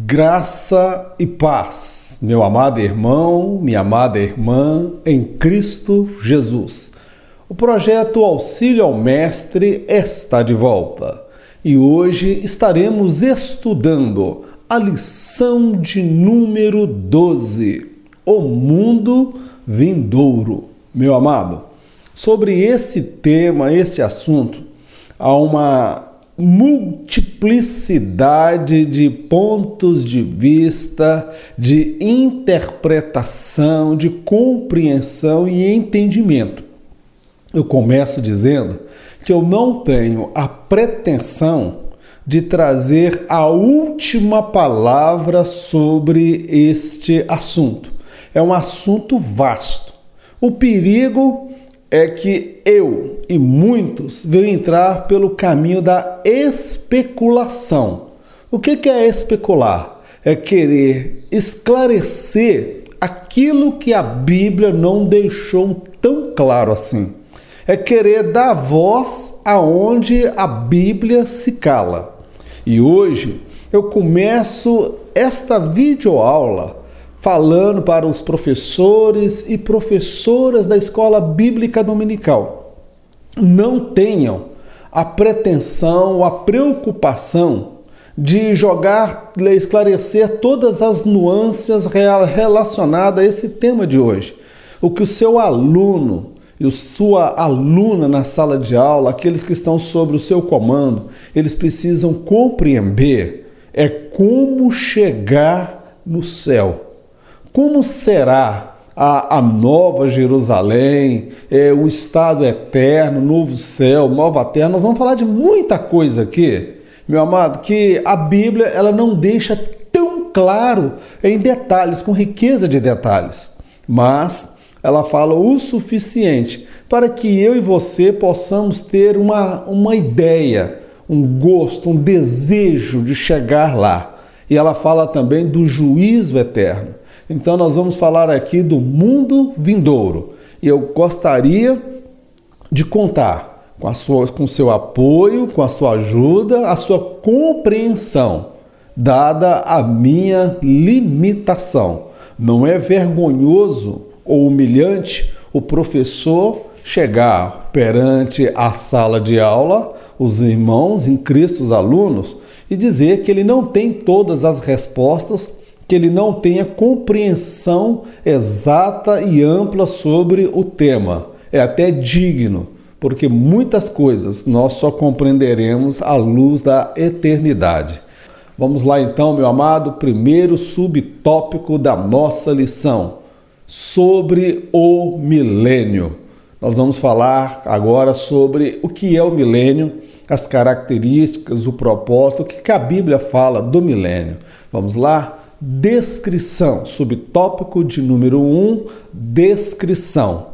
Graça e paz, meu amado irmão, minha amada irmã, em Cristo Jesus. O projeto Auxílio ao Mestre está de volta e hoje estaremos estudando a lição de número 12, O Mundo Vindouro. Meu amado, sobre esse tema, esse assunto, há uma multiplicidade de pontos de vista, de interpretação, de compreensão e entendimento. Eu começo dizendo que eu não tenho a pretensão de trazer a última palavra sobre este assunto. É um assunto vasto. O perigo é que eu e muitos vão entrar pelo caminho da especulação. O que é especular? É querer esclarecer aquilo que a Bíblia não deixou tão claro assim. É querer dar voz aonde a Bíblia se cala. E hoje eu começo esta videoaula falando para os professores e professoras da Escola Bíblica Dominical. Não tenham a pretensão, a preocupação de esclarecer todas as nuances relacionadas a esse tema de hoje. O que o seu aluno e sua aluna na sala de aula, aqueles que estão sob o seu comando, eles precisam compreender é como chegar no céu. Como será a nova Jerusalém, o estado eterno, novo céu, nova terra? Nós vamos falar de muita coisa aqui, meu amado, que a Bíblia ela não deixa tão claro em detalhes, com riqueza de detalhes, mas ela fala o suficiente para que eu e você possamos ter uma ideia, um gosto, um desejo de chegar lá. E ela fala também do juízo eterno. Então nós vamos falar aqui do mundo vindouro. E eu gostaria de contar com o seu apoio, com a sua ajuda, a sua compreensão, dada a minha limitação. Não é vergonhoso ou humilhante o professor chegar perante a sala de aula, os irmãos em Cristo, os alunos, e dizer que ele não tem todas as respostas, que ele não tenha compreensão exata e ampla sobre o tema. É até digno, porque muitas coisas nós só compreenderemos à luz da eternidade. Vamos lá então, meu amado, primeiro subtópico da nossa lição, sobre o milênio. Nós vamos falar agora sobre o que é o milênio, as características, o propósito, o que a Bíblia fala do milênio. Vamos lá? Descrição, subtópico de número 1, descrição.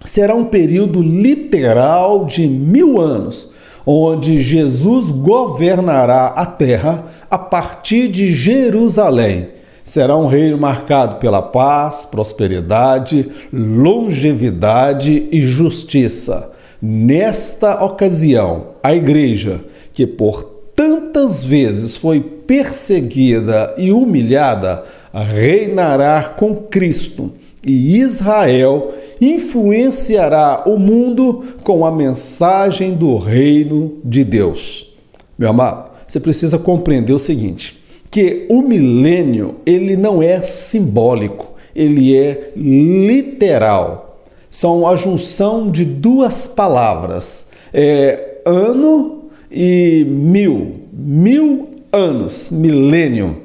Será um período literal de 1000 anos, onde Jesus governará a terra a partir de Jerusalém. Será um reino marcado pela paz, prosperidade, longevidade e justiça. Nesta ocasião, a igreja, que por tantas vezes foi perseguida e humilhada, reinará com Cristo, e Israel influenciará o mundo com a mensagem do reino de Deus. Meu amado, você precisa compreender o seguinte, que o milênio ele não é simbólico, ele é literal. São a junção de duas palavras, ano e mil. 1000 anos, milênio,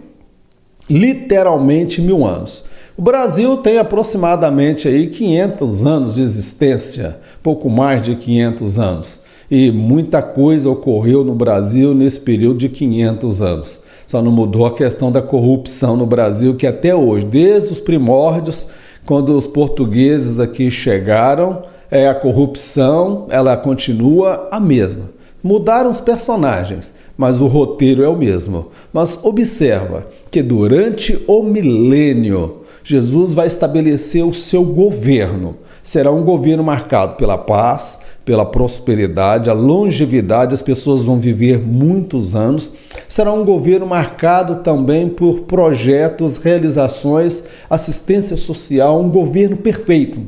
literalmente 1000 anos. O Brasil tem aproximadamente aí 500 anos de existência, pouco mais de 500 anos. E muita coisa ocorreu no Brasil nesse período de 500 anos. Só não mudou a questão da corrupção no Brasil, que até hoje, desde os primórdios, quando os portugueses aqui chegaram, a corrupção ela continua a mesma. Mudaram os personagens, mas o roteiro é o mesmo. Mas observa que durante o milênio, Jesus vai estabelecer o seu governo. Será um governo marcado pela paz, pela prosperidade, a longevidade, as pessoas vão viver muitos anos. Será um governo marcado também por projetos, realizações, assistência social, um governo perfeito.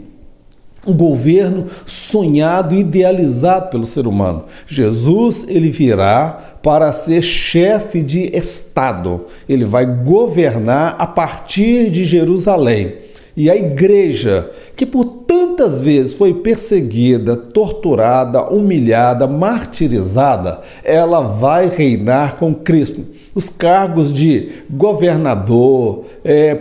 Um governo sonhado e idealizado pelo ser humano. Jesus, ele virá para ser chefe de Estado. Ele vai governar a partir de Jerusalém. E a igreja, que por tantas vezes foi perseguida, torturada, humilhada, martirizada, ela vai reinar com Cristo. Os cargos de governador,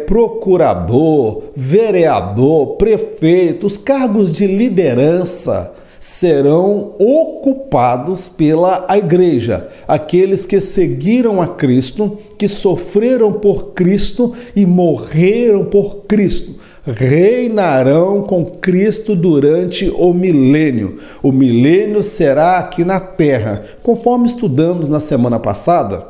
procurador, vereador, prefeito, os cargos de liderança serão ocupados pela igreja. Aqueles que seguiram a Cristo, que sofreram por Cristo e morreram por Cristo, reinarão com Cristo durante o milênio. O milênio será aqui na terra. Conforme estudamos na semana passada,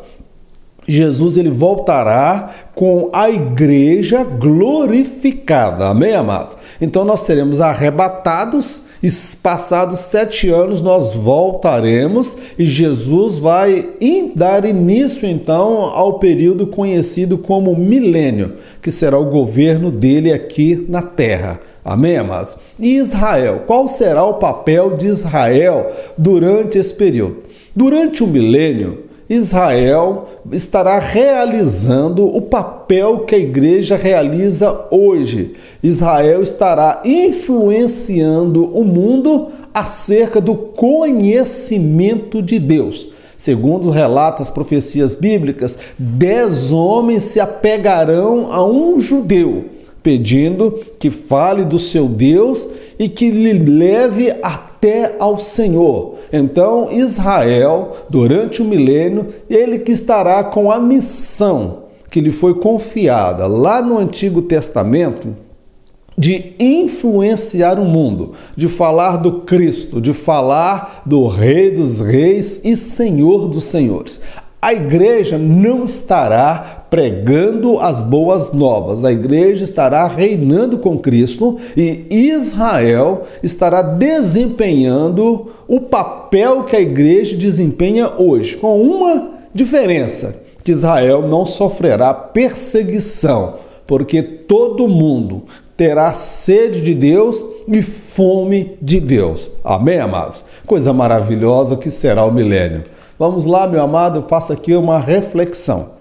Jesus ele voltará com a igreja glorificada. Amém, amados? Então nós seremos arrebatados e passados 7 anos nós voltaremos e Jesus vai dar início então ao período conhecido como milênio, que será o governo dele aqui na terra. Amém, amados? E Israel? Qual será o papel de Israel durante esse período? Durante o milênio, Israel estará realizando o papel que a igreja realiza hoje. Israel estará influenciando o mundo acerca do conhecimento de Deus. Segundo relata as profecias bíblicas, 10 homens se apegarão a um judeu, pedindo que fale do seu Deus e que lhe leve até ao Senhor. Então, Israel, durante o milênio, ele que estará com a missão que lhe foi confiada lá no Antigo Testamento, de influenciar o mundo, de falar do Cristo, de falar do Rei dos Reis e Senhor dos Senhores. A igreja não estará pregando as boas novas, a igreja estará reinando com Cristo e Israel estará desempenhando o papel que a igreja desempenha hoje, com uma diferença, que Israel não sofrerá perseguição, porque todo mundo terá sede de Deus e fome de Deus. Amém, amados? Coisa maravilhosa que será o milênio. Vamos lá, meu amado, eu faço aqui uma reflexão.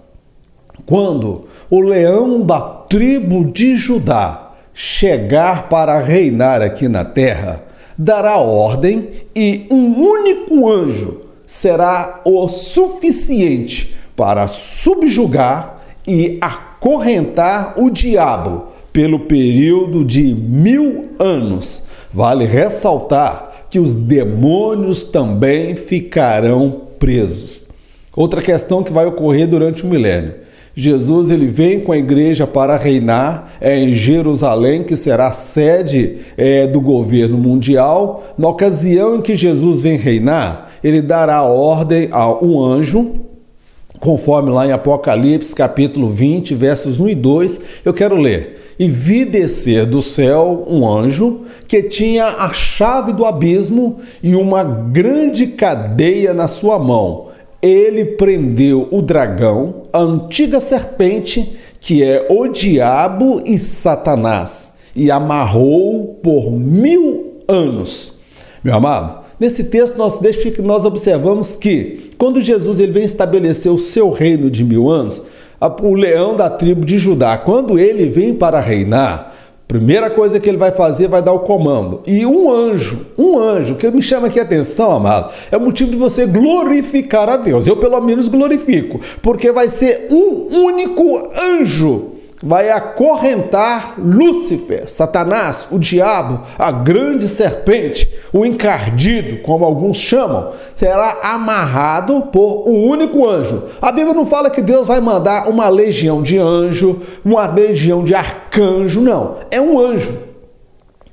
Quando o leão da tribo de Judá chegar para reinar aqui na terra, dará ordem e um único anjo será o suficiente para subjugar e acorrentar o diabo pelo período de 1000 anos. Vale ressaltar que os demônios também ficarão presos. Outra questão que vai ocorrer durante o milênio. Jesus ele vem com a igreja para reinar em Jerusalém, que será a sede do governo mundial. Na ocasião em que Jesus vem reinar, ele dará ordem a um anjo, conforme lá em Apocalipse, capítulo 20, versos 1 e 2, eu quero ler. E vi descer do céu um anjo que tinha a chave do abismo e uma grande cadeia na sua mão. Ele prendeu o dragão, a antiga serpente, que é o diabo e Satanás, e amarrou por 1000 anos. Meu amado, nesse texto nós observamos que quando Jesus ele vem estabelecer o seu reino de 1000 anos, o leão da tribo de Judá, quando ele vem para reinar, primeira coisa que ele vai fazer, vai dar o comando. E um anjo, que me chama aqui a atenção, amado, é o motivo de você glorificar a Deus. Eu, pelo menos, glorifico, porque vai ser um único anjo vai acorrentar Lúcifer, Satanás, o diabo, a grande serpente, o encardido, como alguns chamam, será amarrado por um único anjo. A Bíblia não fala que Deus vai mandar uma legião de anjo, uma legião de arcanjo, não. É um anjo.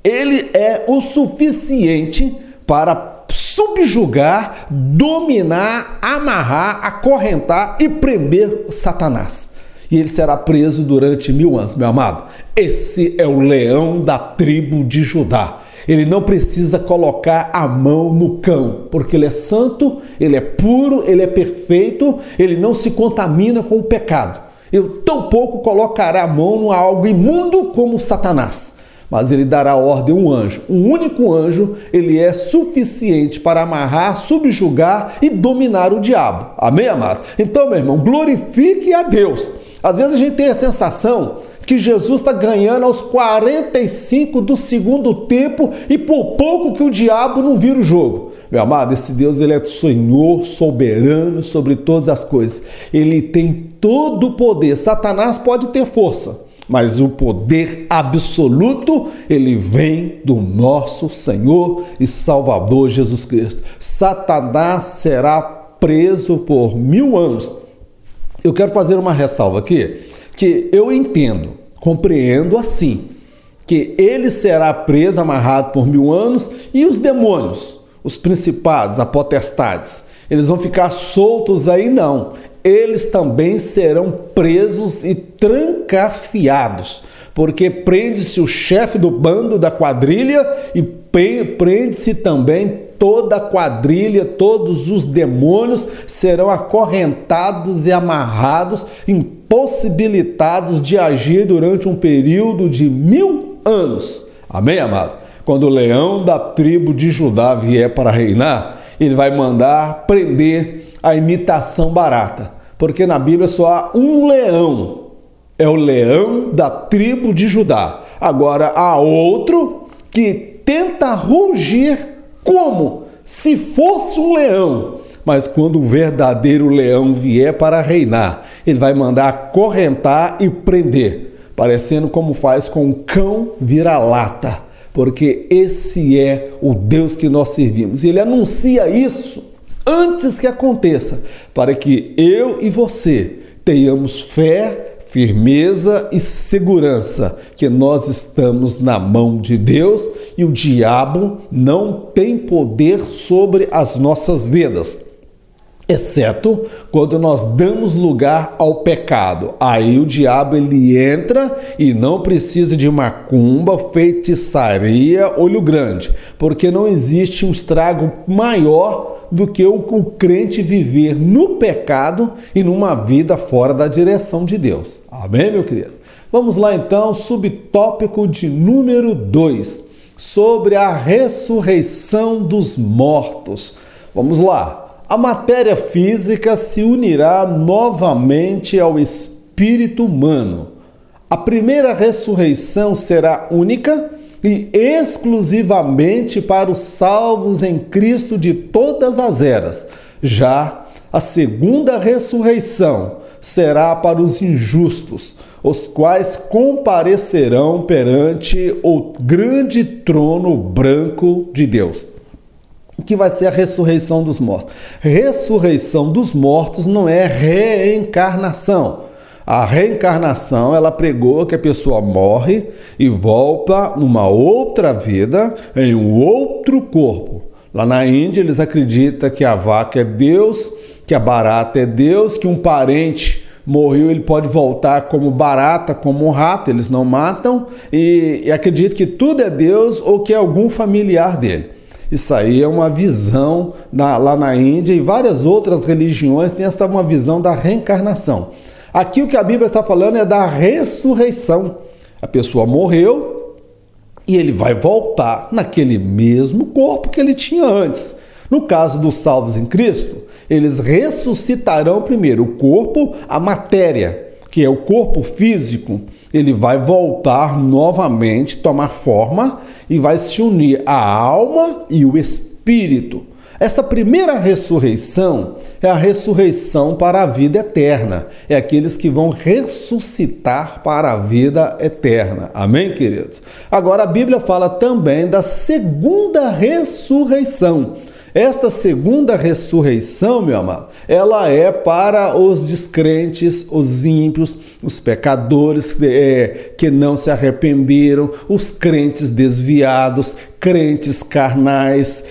Ele é o suficiente para subjugar, dominar, amarrar, acorrentar e prender Satanás. e ele será preso durante 1000 anos, meu amado. Esse é o leão da tribo de Judá. Ele não precisa colocar a mão no cão, porque ele é santo, ele é puro, ele é perfeito, ele não se contamina com o pecado. Ele tampouco colocará a mão em algo imundo como Satanás, mas ele dará ordem a um anjo. Um único anjo, ele é suficiente para amarrar, subjugar e dominar o diabo. Amém, amado? Então, meu irmão, glorifique a Deus. Às vezes a gente tem a sensação que Jesus está ganhando aos 45 do segundo tempo e por pouco que o diabo não vira o jogo. Meu amado, esse Deus, ele é Senhor, soberano sobre todas as coisas. Ele tem todo o poder. Satanás pode ter força, mas o poder absoluto, ele vem do nosso Senhor e Salvador Jesus Cristo. Satanás será preso por 1000 anos. Eu quero fazer uma ressalva aqui, que eu entendo, compreendo assim, que ele será preso, amarrado por 1000 anos, e os demônios, os principados, as potestades, eles vão ficar soltos aí? Não. Eles também serão presos e trancafiados, porque prende-se o chefe do bando da quadrilha e prende-se também toda a quadrilha, todos os demônios serão acorrentados e amarrados, impossibilitados de agir durante um período de 1000 anos. Amém, amado? Quando o leão da tribo de Judá vier para reinar, ele vai mandar prender a imitação barata, porque na Bíblia só há um leão, é o leão da tribo de Judá. Agora há outro que tenta rugir como se fosse um leão, mas quando o verdadeiro leão vier para reinar, ele vai mandar acorrentar e prender, parecendo como faz com um cão vira-lata, porque esse é o Deus que nós servimos. E ele anuncia isso antes que aconteça, para que eu e você tenhamos fé, firmeza e segurança que nós estamos na mão de Deus e o diabo não tem poder sobre as nossas vidas, exceto quando nós damos lugar ao pecado. Aí o diabo, ele entra e não precisa de macumba, feitiçaria, olho grande, porque não existe um estrago maior do que o crente viver no pecado e numa vida fora da direção de Deus. Amém, meu querido? Vamos lá então, subtópico de número 2, sobre a ressurreição dos mortos. Vamos lá. A matéria física se unirá novamente ao espírito humano. A primeira ressurreição será única e exclusivamente para os salvos em Cristo de todas as eras. Já a segunda ressurreição será para os injustos, os quais comparecerão perante o grande trono branco de Deus. O que vai ser a ressurreição dos mortos? Ressurreição dos mortos não é reencarnação. A reencarnação, ela pregou que a pessoa morre e volta numa outra vida, em um outro corpo. Lá na Índia, eles acreditam que a vaca é Deus, que a barata é Deus, que um parente morreu, ele pode voltar como barata, como um rato, eles não matam, e acreditam que tudo é Deus ou que é algum familiar dele. Isso aí é uma visão lá na Índia, e várias outras religiões têm essa uma visão da reencarnação. Aqui o que a Bíblia está falando é da ressurreição. A pessoa morreu e ele vai voltar naquele mesmo corpo que ele tinha antes. No caso dos salvos em Cristo, eles ressuscitarão primeiro o corpo, a matéria, que é o corpo físico. Ele vai voltar novamente, tomar forma e vai se unir a alma e o espírito. Essa primeira ressurreição é a ressurreição para a vida eterna. É aqueles que vão ressuscitar para a vida eterna. Amém, queridos? Agora a Bíblia fala também da segunda ressurreição. Esta segunda ressurreição, meu amado, ela é para os descrentes, os ímpios, os pecadores que não se arrependeram, os crentes desviados, crentes carnais,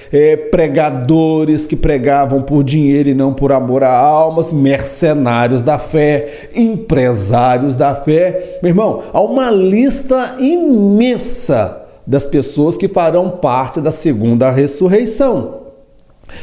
pregadores que pregavam por dinheiro e não por amor a almas, mercenários da fé, empresários da fé. Meu irmão, há uma lista imensa das pessoas que farão parte da segunda ressurreição.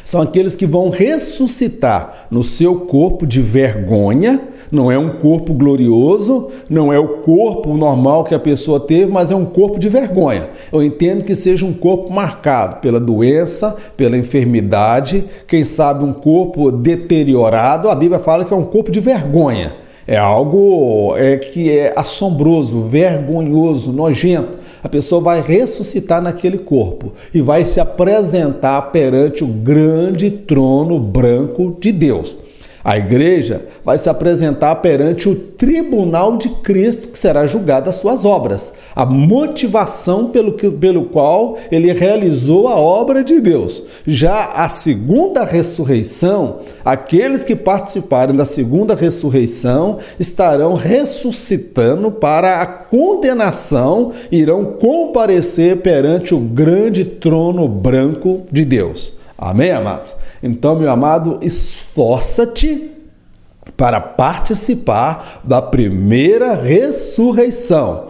São aqueles que vão ressuscitar no seu corpo de vergonha. Não é um corpo glorioso, não é o corpo normal que a pessoa teve, mas é um corpo de vergonha. Eu entendo que seja um corpo marcado pela doença, pela enfermidade, quem sabe um corpo deteriorado. A Bíblia fala que é um corpo de vergonha. É algo que é assombroso, vergonhoso, nojento. A pessoa vai ressuscitar naquele corpo e vai se apresentar perante o grande trono branco de Deus. A igreja vai se apresentar perante o tribunal de Cristo, que será julgado as suas obras, a motivação pelo qual ele realizou a obra de Deus. Já a segunda ressurreição, aqueles que participarem da segunda ressurreição estarão ressuscitando para a condenação, irão comparecer perante o grande trono branco de Deus. Amém, amados? Então, meu amado, esforça-te para participar da primeira ressurreição.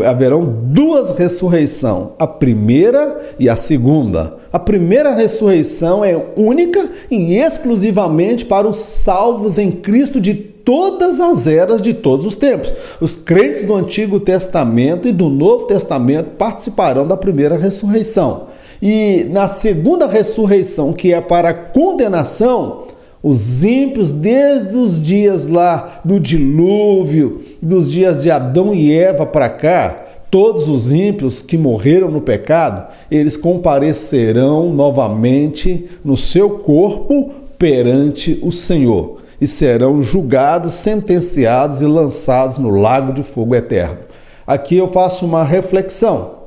Haverão duas ressurreições, a primeira e a segunda. A primeira ressurreição é única e exclusivamente para os salvos em Cristo de todas as eras, de todos os tempos. Os crentes do Antigo Testamento e do Novo Testamento participarão da primeira ressurreição. E na segunda ressurreição, que é para a condenação, os ímpios, desde os dias lá do dilúvio, dos dias de Adão e Eva para cá, todos os ímpios que morreram no pecado, eles comparecerão novamente no seu corpo perante o Senhor e serão julgados, sentenciados e lançados no lago de fogo eterno. Aqui eu faço uma reflexão.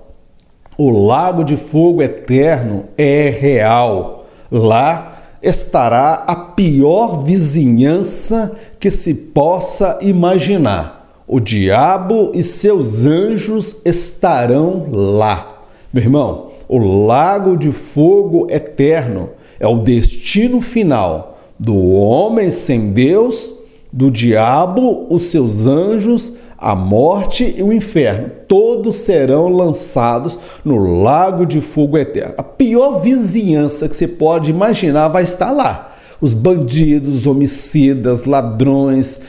O lago de fogo eterno é real. Lá estará a pior vizinhança que se possa imaginar. O diabo e seus anjos estarão lá. Meu irmão, o lago de fogo eterno é o destino final do homem sem Deus, do diabo, os seus anjos, a morte e o inferno. Todos serão lançados no lago de fogo eterno. A pior vizinhança que você pode imaginar vai estar lá. Os bandidos, homicidas, ladrões,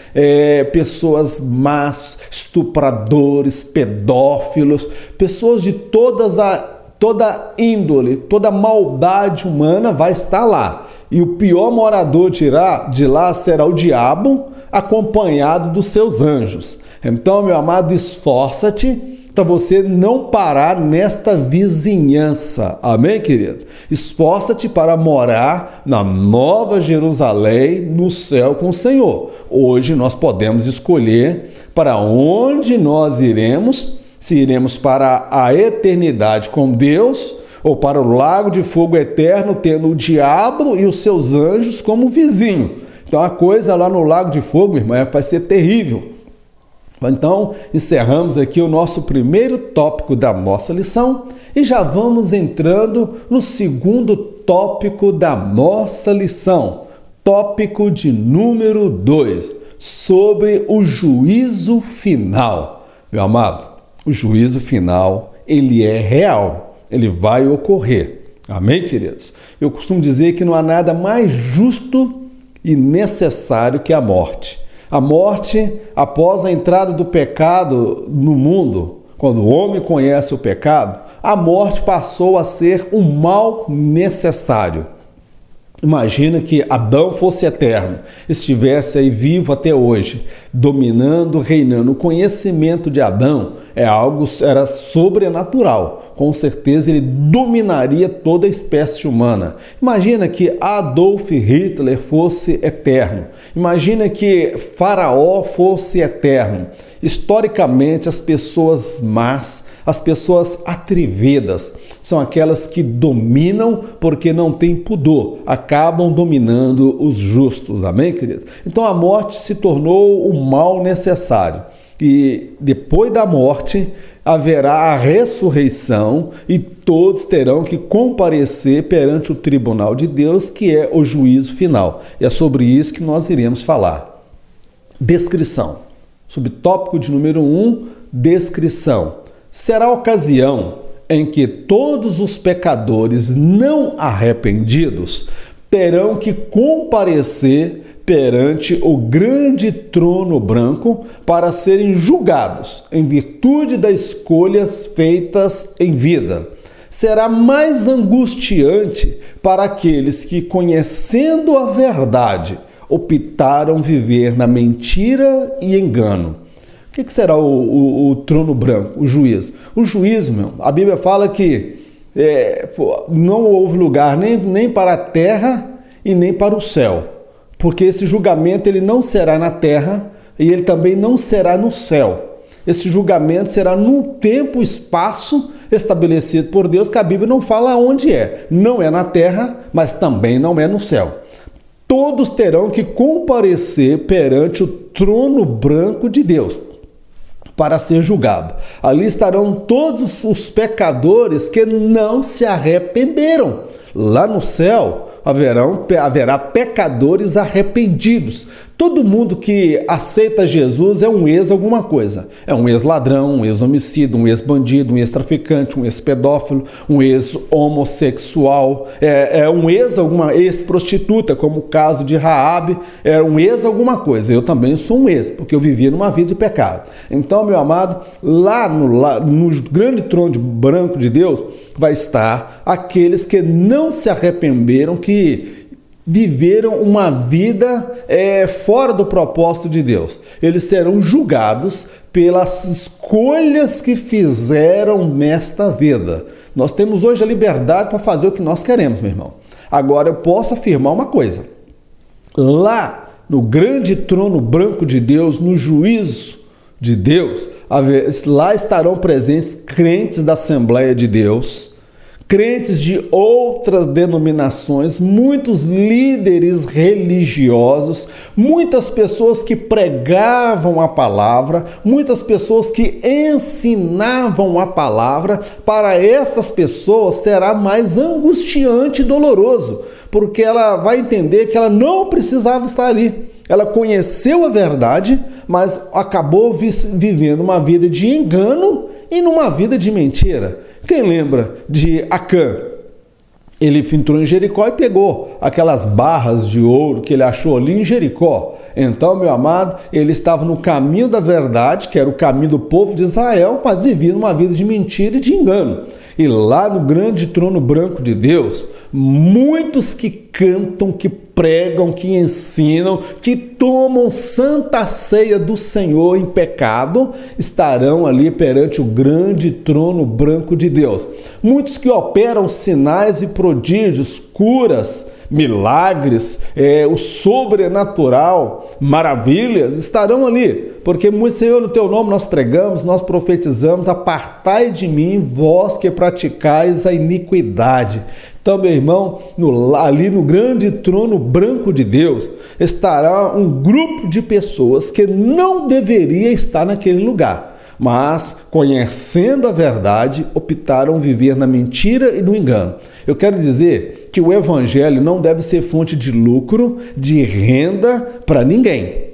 pessoas más, estupradores, pedófilos, pessoas de toda índole, toda maldade humana vai estar lá. E o pior morador de lá será o diabo, acompanhado dos seus anjos. Então, meu amado, esforça-te para você não parar nesta vizinhança. Amém, querido? Esforça-te para morar na Nova Jerusalém, no céu com o Senhor. Hoje nós podemos escolher para onde nós iremos, se iremos para a eternidade com Deus ou para o lago de fogo eterno, tendo o diabo e os seus anjos como vizinho. Então a coisa lá no lago de fogo, meu irmão, vai ser terrível. Então, encerramos aqui o nosso primeiro tópico da nossa lição e já vamos entrando no segundo tópico da nossa lição, tópico de número 2, sobre o juízo final. Meu amado, o juízo final, ele é real, ele vai ocorrer. Amém, queridos? Eu costumo dizer que não há nada mais justo e necessário que a morte. A morte, após a entrada do pecado no mundo, quando o homem conhece o pecado, a morte passou a ser um mal necessário. Imagina que Adão fosse eterno, estivesse aí vivo até hoje, dominando, reinando. O conhecimento de Adão era sobrenatural. Com certeza ele dominaria toda a espécie humana. Imagina que Adolf Hitler fosse eterno. Imagina que Faraó fosse eterno. Historicamente, as pessoas más, as pessoas atrevidas, são aquelas que dominam porque não têm pudor, acabam dominando os justos. Amém, querido? Então a morte se tornou o mal necessário. E depois da morte haverá a ressurreição e todos terão que comparecer perante o tribunal de Deus, que é o juízo final. E é sobre isso que nós iremos falar. Descrição. Subtópico de número 1, descrição. Será a ocasião em que todos os pecadores não arrependidos terão que comparecer perante o grande trono branco para serem julgados em virtude das escolhas feitas em vida. Será mais angustiante para aqueles que, conhecendo a verdade, optaram viver na mentira e engano. O que será o trono branco, o juízo? O juízo, a Bíblia fala que não houve lugar nem para a terra e nem para o céu. Porque esse julgamento ele não será na terra e ele também não será no céu. Esse julgamento será num tempo e espaço estabelecido por Deus, que a Bíblia não fala onde é. Não é na terra, mas também não é no céu. Todos terão que comparecer perante o trono branco de Deus para ser julgado. Ali estarão todos os pecadores que não se arrependeram. Lá no céu haverá pecadores arrependidos. Todo mundo que aceita Jesus é um ex-alguma coisa. É um ex-ladrão, um ex-homicida, um ex-bandido, um ex-traficante, um ex-pedófilo, um ex-homossexual, um ex-prostituta, como o caso de Raabe, é um ex-alguma coisa. Eu também sou um ex, porque eu vivia numa vida de pecado. Então, meu amado, lá no grande trono branco de Deus vai estar aqueles que não se arrependeram, que viveram uma vida fora do propósito de Deus. Eles serão julgados pelas escolhas que fizeram nesta vida. Nós temos hoje a liberdade para fazer o que nós queremos, meu irmão. Agora eu posso afirmar uma coisa. Lá no grande trono branco de Deus, no juízo de Deus, lá estarão presentes crentes da Assembleia de Deus, crentes de outras denominações, muitos líderes religiosos, muitas pessoas que pregavam a palavra, muitas pessoas que ensinavam a palavra. Para essas pessoas será mais angustiante e doloroso, porque ela vai entender que ela não precisava estar ali. Ela conheceu a verdade, mas acabou vivendo uma vida de engano e numa vida de mentira. Quem lembra de Acã? Ele entrou em Jericó e pegou aquelas barras de ouro que ele achou ali em Jericó. Então, meu amado, ele estava no caminho da verdade, que era o caminho do povo de Israel, mas vivia numa vida de mentira e de engano. E lá no grande trono branco de Deus, muitos que cantam, que pregam, que ensinam, que tomam santa ceia do Senhor em pecado, estarão ali perante o grande trono branco de Deus. Muitos que operam sinais e prodígios, curas, milagres, o sobrenatural, maravilhas, estarão ali, porque muito, Senhor, no teu nome nós pregamos, nós profetizamos, apartai de mim, vós que praticais a iniquidade. Então, meu irmão, ali no grande trono branco de Deus, estará um grupo de pessoas que não deveria estar naquele lugar, mas, conhecendo a verdade, optaram viver na mentira e no engano. Eu quero dizer que o evangelho não deve ser fonte de lucro, de renda para ninguém.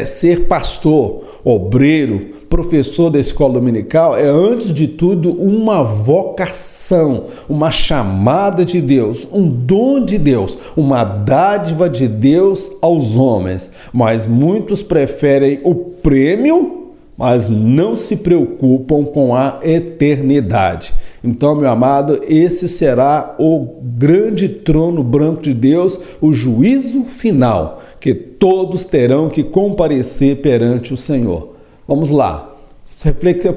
Ser pastor, obreiro, professor da escola dominical é, antes de tudo, uma vocação, uma chamada de Deus, um dom de Deus, uma dádiva de Deus aos homens. Mas muitos preferem o prêmio, mas não se preocupam com a eternidade. Então, meu amado, esse será o grande trono branco de Deus, o juízo final, que todos terão que comparecer perante o Senhor. Vamos lá,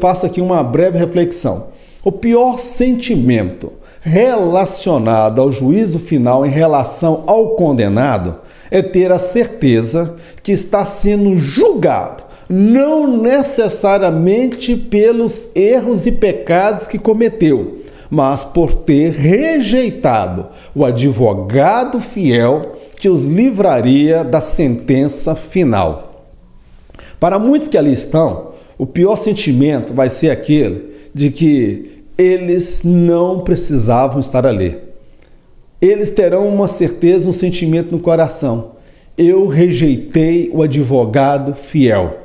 faça aqui uma breve reflexão. O pior sentimento relacionado ao juízo final em relação ao condenado é ter a certeza que está sendo julgado, não necessariamente pelos erros e pecados que cometeu, mas por ter rejeitado o advogado fiel que os livraria da sentença final. Para muitos que ali estão, o pior sentimento vai ser aquele de que eles não precisavam estar ali. Eles terão uma certeza, um sentimento no coração. Eu rejeitei o advogado fiel.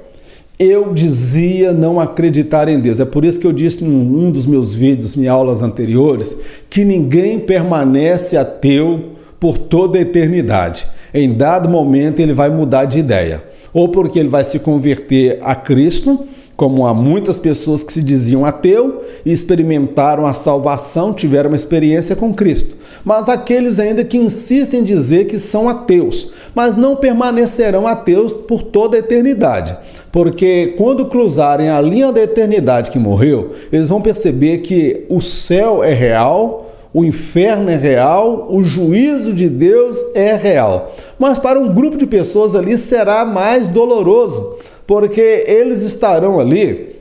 Eu dizia não acreditar em Deus. É por isso que eu disse num dos meus vídeos, em aulas anteriores, que ninguém permanece ateu por toda a eternidade. Em dado momento ele vai mudar de ideia. Ou porque ele vai se converter a Cristo, como há muitas pessoas que se diziam ateu e experimentaram a salvação, tiveram uma experiência com Cristo. Mas aqueles ainda que insistem em dizer que são ateus, mas não permanecerão ateus por toda a eternidade. Porque quando cruzarem a linha da eternidade que morreu, eles vão perceber que o céu é real, o inferno é real, o juízo de Deus é real. Mas para um grupo de pessoas ali será mais doloroso, porque eles estarão ali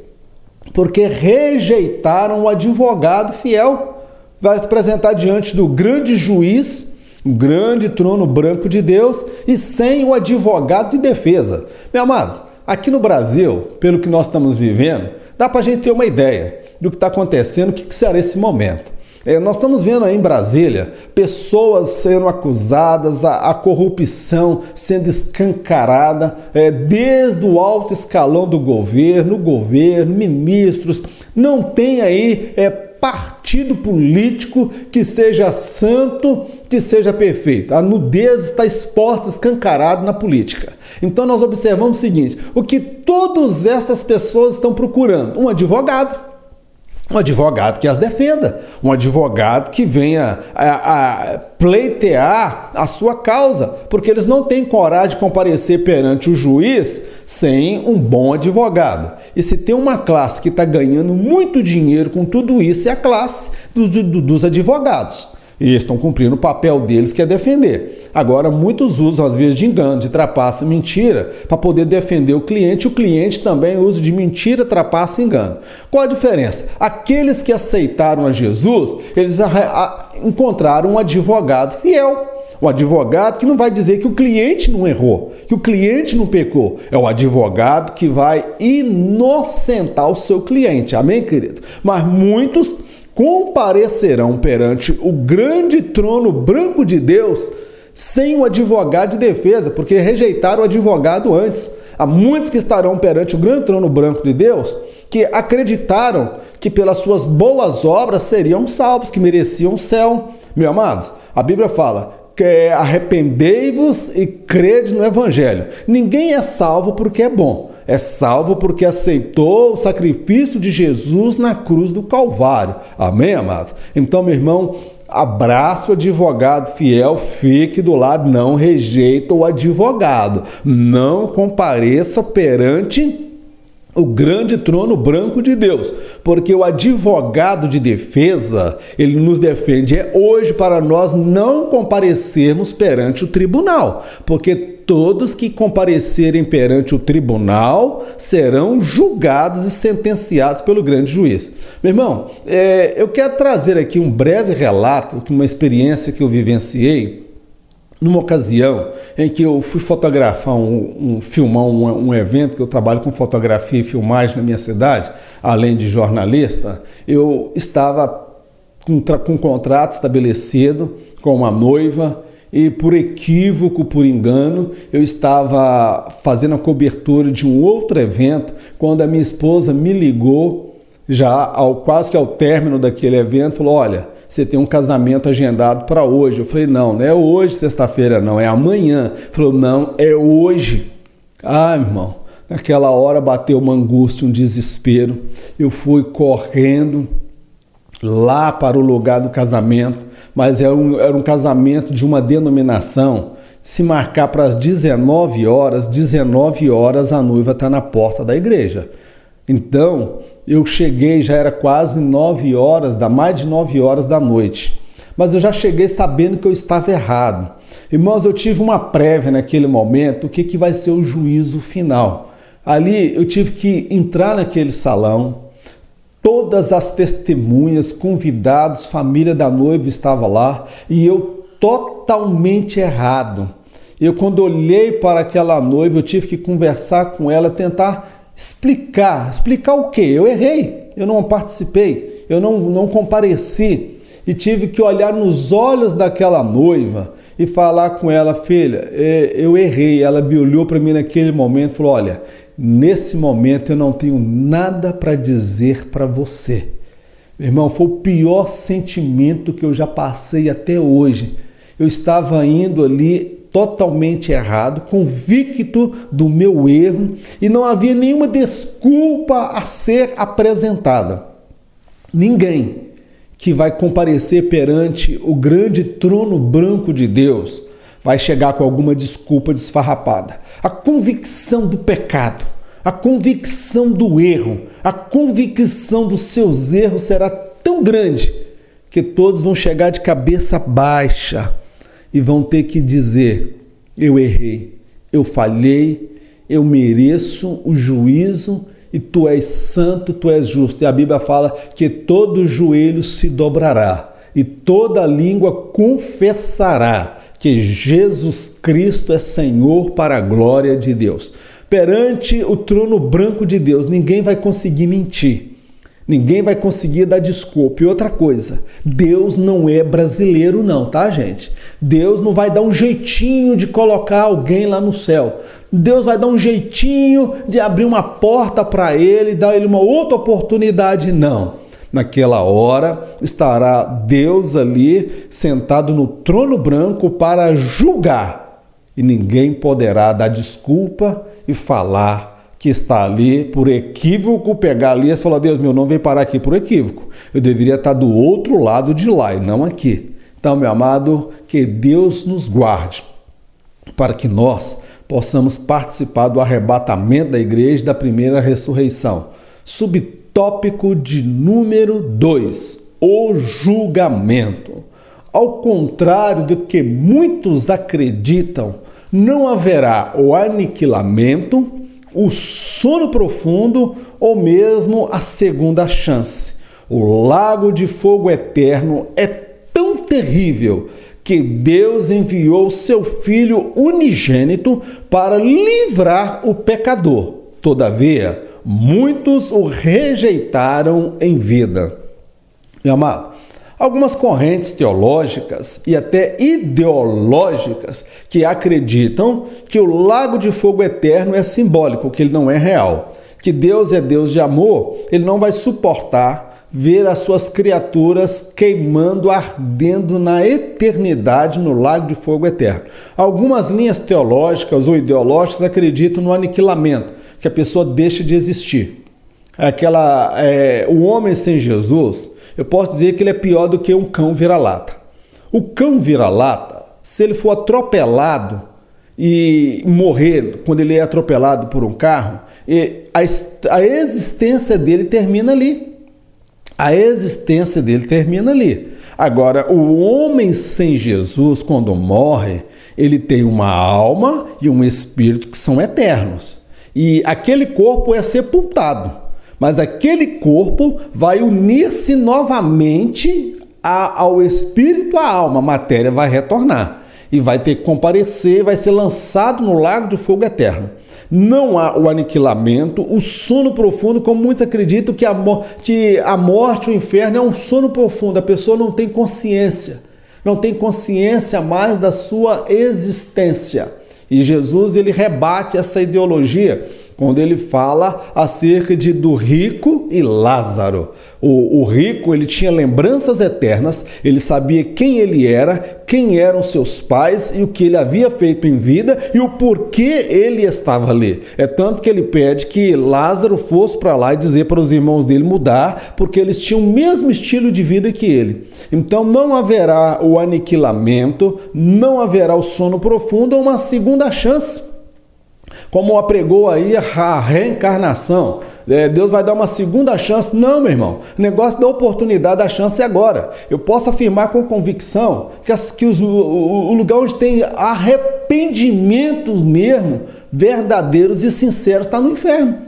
porque rejeitaram o advogado fiel. Vai se apresentar diante do grande juiz, o grande trono branco de Deus, e sem o advogado de defesa. Meu amado, aqui no Brasil, pelo que nós estamos vivendo, dá para a gente ter uma ideia do que está acontecendo, o que será esse momento. Nós estamos vendo aí em Brasília pessoas sendo acusadas, a corrupção sendo escancarada, desde o alto escalão do governo, ministros. Não tem aí partido político que seja santo, que seja perfeito. A nudez está exposta, escancarada na política. Então nós observamos o seguinte: o que todas estas pessoas estão procurando? Um advogado que as defenda, um advogado que venha a pleitear a sua causa, porque eles não têm coragem de comparecer perante o juiz sem um bom advogado. E se tem uma classe que está ganhando muito dinheiro com tudo isso, é a classe dos advogados. E eles estão cumprindo o papel deles, que é defender. Agora, muitos usam, às vezes, de engano, de trapaça, mentira, para poder defender o cliente também usa de mentira, trapaça e engano. Qual a diferença? Aqueles que aceitaram a Jesus, eles encontraram um advogado fiel. Um advogado que não vai dizer que o cliente não errou, que o cliente não pecou. É o advogado que vai inocentar o seu cliente. Amém, querido? Mas muitos comparecerão perante o grande trono branco de Deus sem o advogado de defesa, porque rejeitaram o advogado antes. Há muitos que estarão perante o grande trono branco de Deus que acreditaram que pelas suas boas obras seriam salvos, que mereciam o céu. Meu amado, a Bíblia fala que arrependei-vos e crede no Evangelho. Ninguém é salvo porque é bom. É salvo porque aceitou o sacrifício de Jesus na cruz do Calvário. Amém, amados? Então, meu irmão, abraça o advogado fiel, fique do lado, não rejeita o advogado. Não compareça perante o grande trono branco de Deus, porque o advogado de defesa, ele nos defende hoje para nós não comparecermos perante o tribunal, porque todos que comparecerem perante o tribunal serão julgados e sentenciados pelo grande juiz. Meu irmão, eu quero trazer aqui um breve relato, uma experiência que eu vivenciei numa ocasião em que eu fui fotografar filmar um evento, que eu trabalho com fotografia e filmagem na minha cidade, além de jornalista. Eu estava com um contrato estabelecido com uma noiva e, por equívoco, por engano, eu estava fazendo a cobertura de um outro evento quando a minha esposa me ligou, já quase que ao término daquele evento, falou: olha, você tem um casamento agendado para hoje. Eu falei: não é hoje, sexta-feira, não, é amanhã. Falou: não, é hoje. Ah, irmão, naquela hora bateu uma angústia, um desespero. Eu fui correndo lá para o lugar do casamento, mas era um casamento de uma denominação. Se marcar para as 19 horas a noiva está na porta da igreja. Então, eu cheguei, já era quase mais de 9 horas da noite. Mas eu já cheguei sabendo que eu estava errado. Irmãos, eu tive uma prévia naquele momento, o que vai ser o juízo final. Ali eu tive que entrar naquele salão, todas as testemunhas, convidados, família da noiva estava lá, e eu totalmente errado. Eu, quando olhei para aquela noiva, eu tive que conversar com ela, tentar explicar o quê? Eu errei, eu não participei, eu não compareci, e tive que olhar nos olhos daquela noiva e falar com ela: filha, eu errei. Ela me olhou para mim naquele momento e falou: olha, nesse momento eu não tenho nada para dizer para você. Meu irmão, foi o pior sentimento que eu já passei até hoje. Eu estava indo ali totalmente errado, convicto do meu erro, e não havia nenhuma desculpa a ser apresentada. Ninguém que vai comparecer perante o grande trono branco de Deus vai chegar com alguma desculpa desfarrapada. A convicção do pecado, a convicção do erro, a convicção dos seus erros será tão grande que todos vão chegar de cabeça baixa e vão ter que dizer: eu errei, eu falhei, eu mereço o juízo, e tu és santo, tu és justo. E a Bíblia fala que todo joelho se dobrará e toda língua confessará que Jesus Cristo é Senhor, para a glória de Deus. Perante o trono branco de Deus, ninguém vai conseguir mentir. Ninguém vai conseguir dar desculpa. E outra coisa, Deus não é brasileiro não, tá, gente? Deus não vai dar um jeitinho de colocar alguém lá no céu. Deus vai dar um jeitinho de abrir uma porta para ele, dar ele uma outra oportunidade, não. Naquela hora estará Deus ali sentado no trono branco para julgar. E ninguém poderá dar desculpa e falar que está ali por equívoco, pegar ali e falar: Deus, meu nome veio parar aqui por equívoco. Eu deveria estar do outro lado de lá e não aqui. Então, meu amado, que Deus nos guarde para que nós possamos participar do arrebatamento da igreja, da primeira ressurreição. Subtópico de número 2, o julgamento. Ao contrário do que muitos acreditam, não haverá o aniquilamento, o sono profundo ou mesmo a segunda chance. O lago de fogo eterno é tão terrível que Deus enviou seu Filho unigênito para livrar o pecador. Todavia, muitos o rejeitaram em vida. Meu amado, algumas correntes teológicas e até ideológicas que acreditam que o lago de fogo eterno é simbólico, que ele não é real. Que Deus é Deus de amor, ele não vai suportar ver as suas criaturas queimando, ardendo na eternidade no lago de fogo eterno. Algumas linhas teológicas ou ideológicas acreditam no aniquilamento, que a pessoa deixa de existir. O homem sem Jesus, eu posso dizer que ele é pior do que um cão vira-lata. O cão vira-lata, se ele for atropelado e morrer quando ele é atropelado por um carro, a existência dele termina ali. A existência dele termina ali. Agora, o homem sem Jesus, quando morre, ele tem uma alma e um espírito que são eternos. E aquele corpo é sepultado. Mas aquele corpo vai unir-se novamente ao espírito, à alma. A matéria vai retornar e vai ter que comparecer, vai ser lançado no lago de fogo eterno. Não há o aniquilamento, o sono profundo, como muitos acreditam que a morte, o inferno é um sono profundo. A pessoa não tem consciência mais da sua existência. E Jesus, ele rebate essa ideologia quando ele fala acerca do rico e Lázaro. O rico, ele tinha lembranças eternas, ele sabia quem ele era, quem eram seus pais e o que ele havia feito em vida e o porquê ele estava ali. É tanto que ele pede que Lázaro fosse para lá e dizer para os irmãos dele mudar, porque eles tinham o mesmo estilo de vida que ele. Então não haverá o aniquilamento, não haverá o sono profundo ou uma segunda chance. Como apregou aí a reencarnação, Deus vai dar uma segunda chance. Não, meu irmão, o negócio da oportunidade, da chance é agora. Eu posso afirmar com convicção que o lugar onde tem arrependimentos mesmo, verdadeiros e sinceros, está no inferno.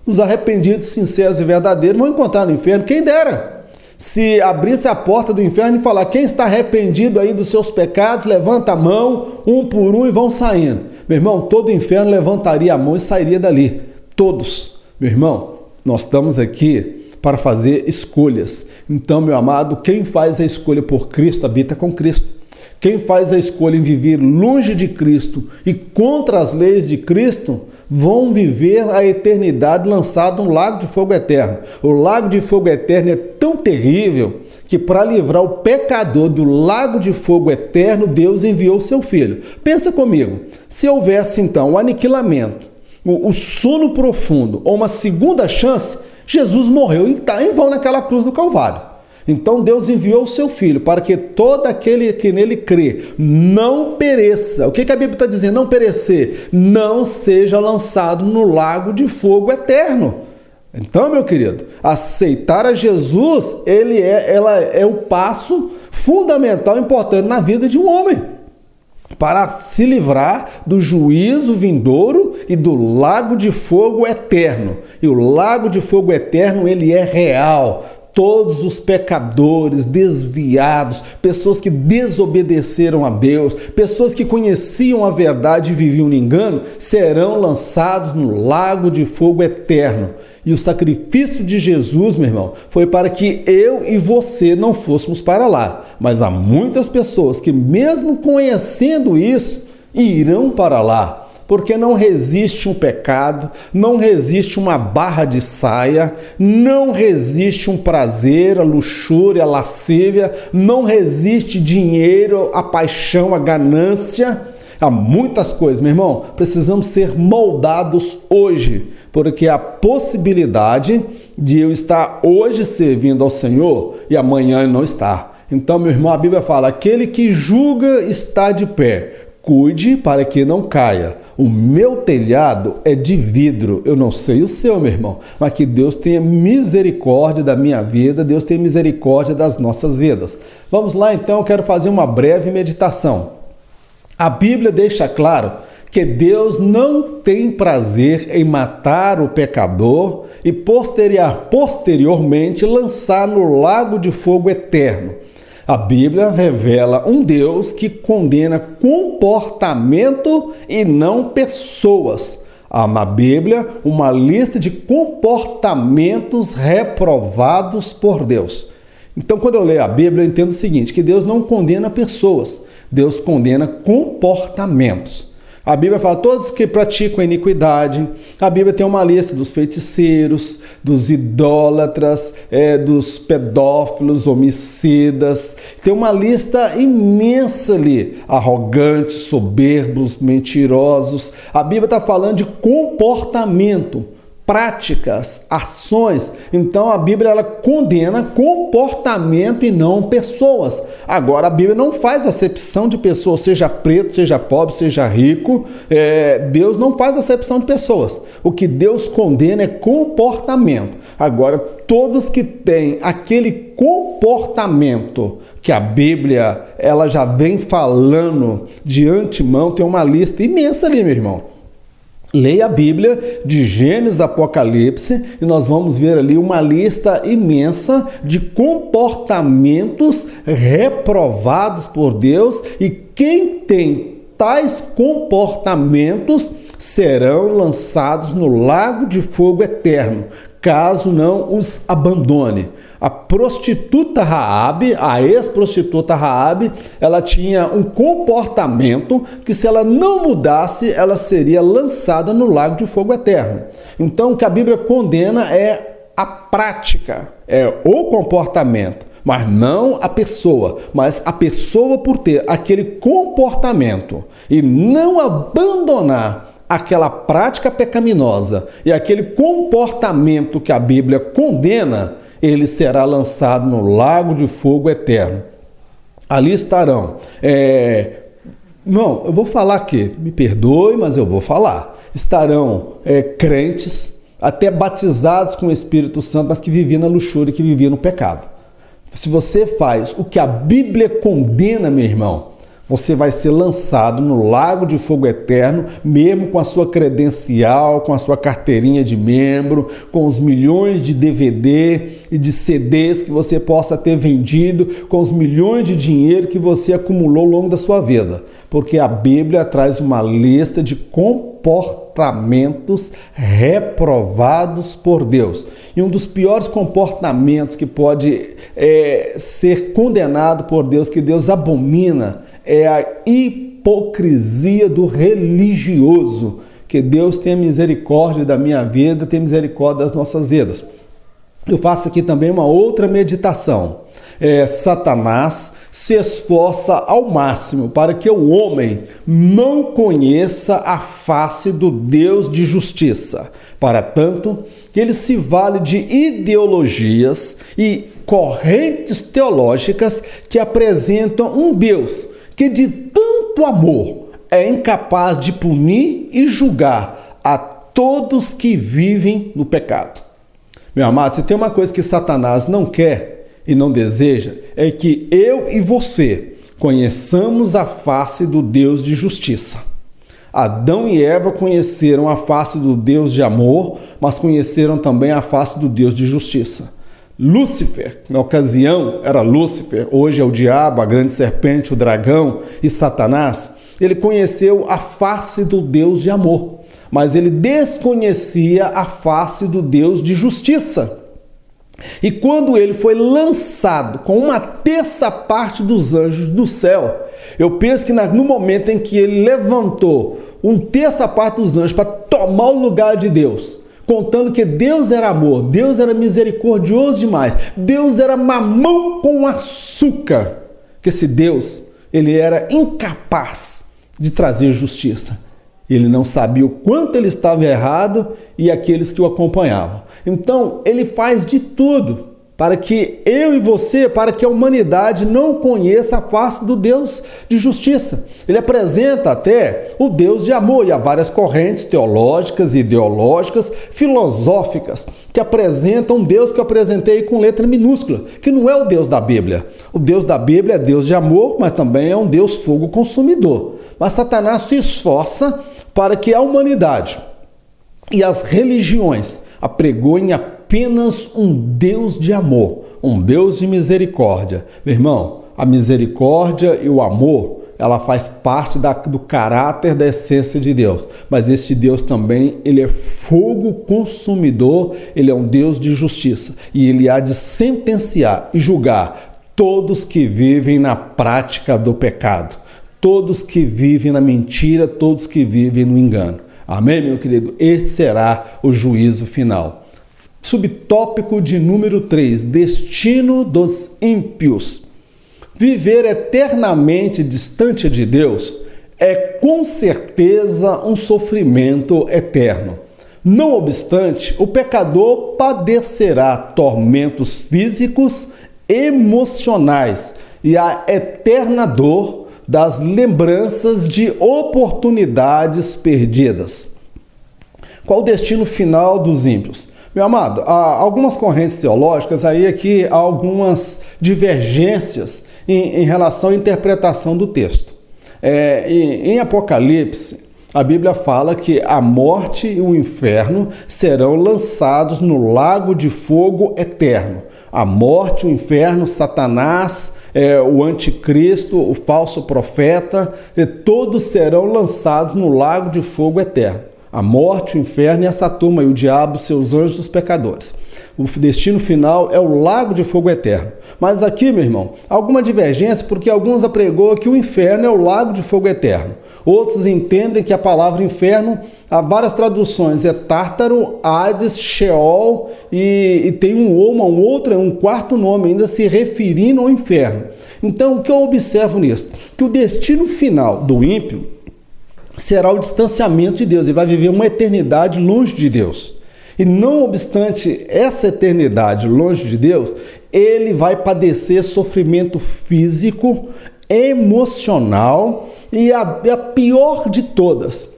Os arrependidos, sinceros e verdadeiros vão encontrar no inferno, quem dera. Se abrisse a porta do inferno e falar, quem está arrependido aí dos seus pecados, levanta a mão, um por um, e vão saindo. Meu irmão, todo o inferno levantaria a mão e sairia dali. Todos. Meu irmão, nós estamos aqui para fazer escolhas. Então, meu amado, quem faz a escolha por Cristo, habita com Cristo. Quem faz a escolha em viver longe de Cristo e contra as leis de Cristo, vão viver a eternidade lançado no lago de fogo eterno. O lago de fogo eterno é tão terrível que para livrar o pecador do lago de fogo eterno, Deus enviou o seu Filho. Pensa comigo, se houvesse então o aniquilamento, o sono profundo ou uma segunda chance, Jesus morreu e está em vão naquela cruz do Calvário. Então Deus enviou o seu Filho para que todo aquele que nele crê não pereça. O que a Bíblia está dizendo? Não perecer, não seja lançado no lago de fogo eterno. Então, meu querido, aceitar a Jesus, ela é o passo fundamental, importante na vida de um homem, para se livrar do juízo vindouro e do lago de fogo eterno. E o lago de fogo eterno, ele é real. Todos os pecadores desviados, pessoas que desobedeceram a Deus, pessoas que conheciam a verdade e viviam no engano, serão lançados no lago de fogo eterno. E o sacrifício de Jesus, meu irmão, foi para que eu e você não fôssemos para lá. Mas há muitas pessoas que, mesmo conhecendo isso, irão para lá. Porque não resiste um pecado, não resiste uma barra de saia, não resiste um prazer, a luxúria, a lascívia, não resiste dinheiro, a paixão, a ganância. Há muitas coisas, meu irmão, precisamos ser moldados hoje, porque há possibilidade de eu estar hoje servindo ao Senhor e amanhã não estar. Então, meu irmão, a Bíblia fala, aquele que julga está de pé. Cuide para que não caia. O meu telhado é de vidro. Eu não sei o seu, meu irmão, mas que Deus tenha misericórdia da minha vida, Deus tenha misericórdia das nossas vidas. Vamos lá, então, eu quero fazer uma breve meditação. A Bíblia deixa claro que Deus não tem prazer em matar o pecador e posteriormente lançar no lago de fogo eterno. A Bíblia revela um Deus que condena comportamento e não pessoas. Há na Bíblia uma lista de comportamentos reprovados por Deus. Então, quando eu leio a Bíblia, eu entendo o seguinte, que Deus não condena pessoas, Deus condena comportamentos. A Bíblia fala, todos que praticam iniquidade. A Bíblia tem uma lista dos feiticeiros, dos idólatras, dos pedófilos, homicidas. Tem uma lista imensa ali. Arrogantes, soberbos, mentirosos. A Bíblia está falando de comportamento, práticas, ações. Então a Bíblia ela condena comportamento e não pessoas. Agora a Bíblia não faz acepção de pessoas, seja preto, seja pobre, seja rico. Deus não faz acepção de pessoas. O que Deus condena é comportamento. Agora todos que têm aquele comportamento que a Bíblia ela já vem falando de antemão, tem uma lista imensa ali, meu irmão. Leia a Bíblia de Gênesis a Apocalipse e nós vamos ver ali uma lista imensa de comportamentos reprovados por Deus e quem tem tais comportamentos serão lançados no lago de fogo eterno, caso não os abandone. A prostituta Raabe, a ex-prostituta Raabe, ela tinha um comportamento que se ela não mudasse, ela seria lançada no lago de fogo eterno. Então, o que a Bíblia condena é a prática, é o comportamento, mas não a pessoa, mas a pessoa por ter aquele comportamento e não abandonar aquela prática pecaminosa e aquele comportamento que a Bíblia condena, ele será lançado no lago de fogo eterno. Ali estarão. Não, eu vou falar aqui, me perdoe, mas eu vou falar. Estarão crentes, até batizados com o Espírito Santo, mas que viviam na luxúria, que viviam no pecado. Se você faz o que a Bíblia condena, meu irmão, Você vai ser lançado no lago de fogo eterno, mesmo com a sua credencial, com a sua carteirinha de membro, com os milhões de DVD e de CDs que você possa ter vendido, com os milhões de dinheiro que você acumulou ao longo da sua vida. Porque a Bíblia traz uma lista de comportamentos reprovados por Deus. E um dos piores comportamentos que pode ser condenado por Deus, que Deus abomina, é a hipocrisia do religioso. Que Deus tenha misericórdia da minha vida, tenha misericórdia das nossas vidas. Eu faço aqui também uma outra meditação. Satanás se esforça ao máximo para que o homem não conheça a face do Deus de justiça. Para tanto, ele se vale de ideologias e correntes teológicas que apresentam um Deus que de tanto amor é incapaz de punir e julgar a todos que vivem no pecado. Meu amado, se tem uma coisa que Satanás não quer e não deseja, é que eu e você conheçamos a face do Deus de justiça. Adão e Eva conheceram a face do Deus de amor, mas conheceram também a face do Deus de justiça. Lúcifer, na ocasião era Lúcifer, hoje é o diabo, a grande serpente, o dragão e Satanás. Ele conheceu a face do Deus de amor, mas ele desconhecia a face do Deus de justiça. E quando ele foi lançado com uma terça parte dos anjos do céu, eu penso que no momento em que ele levantou uma terça parte dos anjos para tomar o lugar de Deus, contando que Deus era amor, Deus era misericordioso demais, Deus era mamão com açúcar, que esse Deus, ele era incapaz de trazer justiça. Ele não sabia o quanto ele estava errado e aqueles que o acompanhavam. Então, ele faz de tudo para que eu e você, para que a humanidade não conheça a face do Deus de justiça. Ele apresenta até o Deus de amor, e há várias correntes teológicas, ideológicas, filosóficas, que apresentam um Deus que eu apresentei com letra minúscula, que não é o Deus da Bíblia. O Deus da Bíblia é Deus de amor, mas também é um Deus fogo consumidor. Mas Satanás se esforça para que a humanidade e as religiões apregoem apenas um Deus de amor, um Deus de misericórdia. Meu irmão, a misericórdia e o amor, ela faz parte do caráter, da essência de Deus. Mas esse Deus também, ele é fogo consumidor, ele é um Deus de justiça. E ele há de sentenciar e julgar todos que vivem na prática do pecado, todos que vivem na mentira, todos que vivem no engano. Amém, meu querido? Este será o juízo final. Subtópico de número 3, destino dos ímpios. Viver eternamente distante de Deus é com certeza um sofrimento eterno. Não obstante, o pecador padecerá tormentos físicos, emocionais e a eterna dor das lembranças de oportunidades perdidas. Qual o destino final dos ímpios? Meu amado, há algumas correntes teológicas, aí aqui há algumas divergências em relação à interpretação do texto. Em Apocalipse, a Bíblia fala que a morte e o inferno serão lançados no lago de fogo eterno. A morte, o inferno, Satanás, o anticristo, o falso profeta, todos serão lançados no lago de fogo eterno. A morte, o inferno e essa turma, e o diabo, seus anjos, os pecadores. O destino final é o lago de fogo eterno. Mas aqui, meu irmão, há alguma divergência, porque alguns apregou que o inferno é o lago de fogo eterno. Outros entendem que a palavra inferno, há várias traduções, é Tártaro, Hades, Sheol, e tem um quarto nome ainda se referindo ao inferno. Então, o que eu observo nisso? Que o destino final do ímpio será o distanciamento de Deus. Ele vai viver uma eternidade longe de Deus. E não obstante essa eternidade longe de Deus, ele vai padecer sofrimento físico, emocional e a pior de todas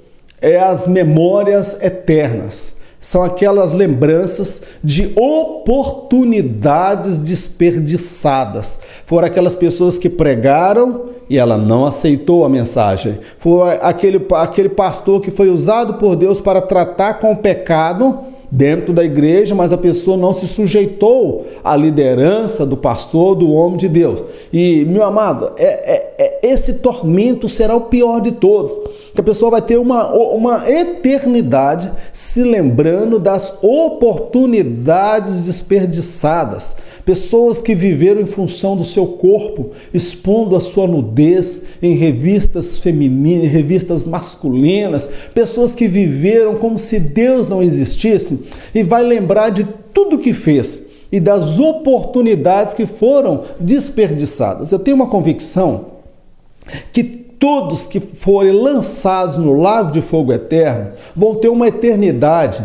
é as memórias eternas. são aquelas lembranças de oportunidades desperdiçadas. Foram aquelas pessoas que pregaram e ela não aceitou a mensagem. Foi aquele pastor que foi usado por Deus para tratar com o pecado dentro da igreja, mas a pessoa não se sujeitou à liderança do pastor, do homem de Deus. E, meu amado, esse tormento será o pior de todos, que a pessoa vai ter uma eternidade se lembrando das oportunidades desperdiçadas. Pessoas que viveram em função do seu corpo, expondo a sua nudez em revistas femininas, revistas masculinas, pessoas que viveram como se Deus não existisse, e vai lembrar de tudo que fez e das oportunidades que foram desperdiçadas. Eu tenho uma convicção que todos que forem lançados no lago de fogo eterno vão ter uma eternidade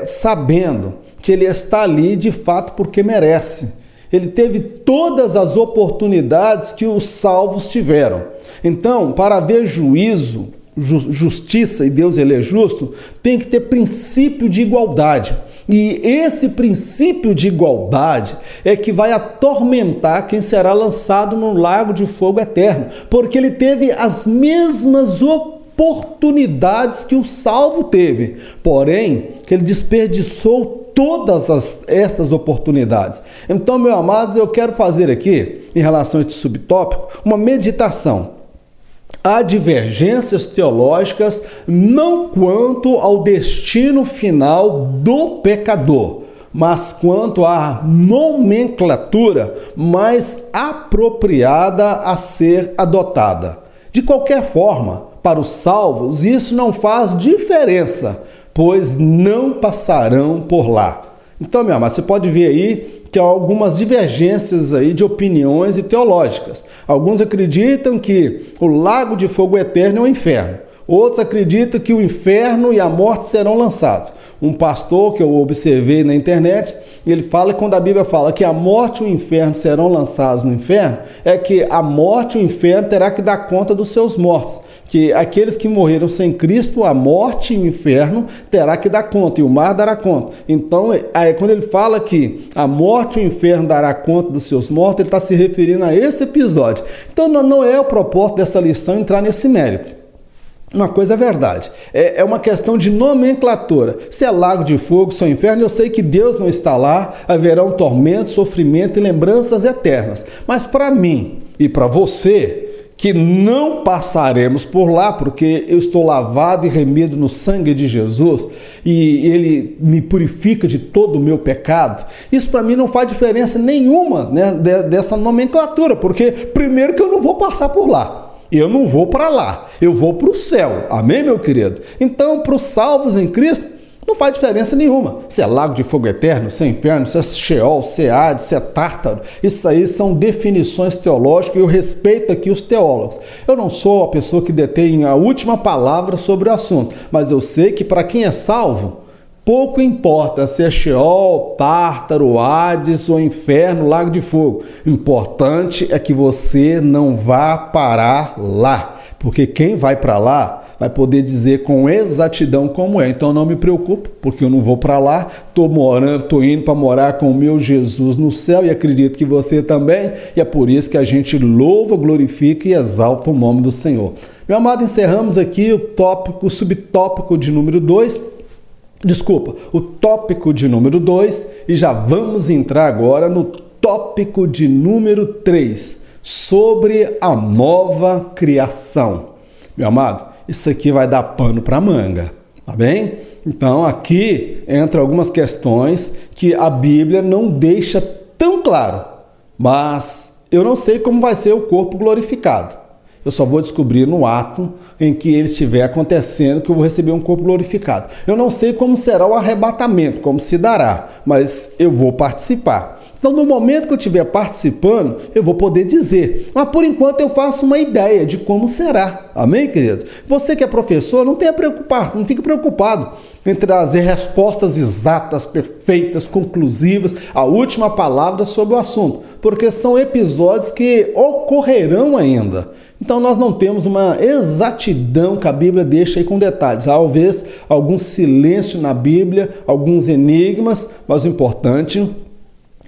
sabendo que ele está ali de fato porque merece. Ele teve todas as oportunidades que os salvos tiveram. Então, para haver juízo, justiça, e Deus ele é justo, tem que ter princípio de igualdade. E esse princípio de igualdade é que vai atormentar quem será lançado no lago de fogo eterno, porque ele teve as mesmas oportunidades que o salvo teve, porém, que ele desperdiçou todas estas oportunidades. Então, meus amados, eu quero fazer aqui, em relação a este subtópico, uma meditação. Há divergências teológicas não quanto ao destino final do pecador, mas quanto à nomenclatura mais apropriada a ser adotada. De qualquer forma, para os salvos, isso não faz diferença, pois não passarão por lá. Então, meu amado, você pode ver aí que há algumas divergências aí de opiniões e teológicas. Alguns acreditam que o lago de fogo eterno é o inferno. Outros acreditam que o inferno e a morte serão lançados. Um pastor que eu observei na internet, ele fala que quando a Bíblia fala que a morte e o inferno serão lançados no inferno, é que a morte e o inferno terá que dar conta dos seus mortos. Que aqueles que morreram sem Cristo, a morte e o inferno terá que dar conta, e o mar dará conta. Então, aí, quando ele fala que a morte e o inferno dará conta dos seus mortos, ele está se referindo a esse episódio. Então, não é o propósito dessa lição entrar nesse mérito. Uma coisa é verdade, é uma questão de nomenclatura. Se é lago de fogo, se é inferno, eu sei que Deus não está lá, haverá um tormento, sofrimento e lembranças eternas. Mas para mim e para você, que não passaremos por lá, porque eu estou lavado e remido no sangue de Jesus e Ele me purifica de todo o meu pecado, isso para mim não faz diferença nenhuma, né, dessa nomenclatura, porque primeiro que eu não vou passar por lá. Eu não vou para lá, eu vou para o céu. Amém, meu querido? Então, para os salvos em Cristo, não faz diferença nenhuma. Se é lago de fogo eterno, se é inferno, se é Sheol, se é Hades, se é Tártaro. Isso aí são definições teológicas e eu respeito aqui os teólogos. Eu não sou a pessoa que detém a última palavra sobre o assunto, mas eu sei que para quem é salvo, pouco importa se é Sheol, Tártaro, Hades ou inferno, lago de fogo. O importante é que você não vá parar lá, porque quem vai para lá vai poder dizer com exatidão como é. Então não me preocupo, porque eu não vou para lá, estou indo para morar com o meu Jesus no céu e acredito que você também, e é por isso que a gente louva, glorifica e exalta o nome do Senhor. Meu amado, encerramos aqui o subtópico de número 2, o tópico de número 2, e já vamos entrar agora no tópico de número 3, sobre a nova criação. Meu amado, isso aqui vai dar pano para manga, tá bem? Então aqui entra algumas questões que a Bíblia não deixa tão claro, mas eu não sei como vai ser o corpo glorificado. Eu só vou descobrir no ato em que ele estiver acontecendo que eu vou receber um corpo glorificado. Eu não sei como será o arrebatamento, como se dará, mas eu vou participar. Então, no momento que eu estiver participando, eu vou poder dizer. Mas, por enquanto, eu faço uma ideia de como será. Amém, querido? Você que é professor, não fique preocupado em trazer respostas exatas, perfeitas, conclusivas, a última palavra sobre o assunto, porque são episódios que ocorrerão ainda. Então nós não temos uma exatidão que a Bíblia deixa aí com detalhes. Talvez algum silêncio na Bíblia, alguns enigmas, mas o importante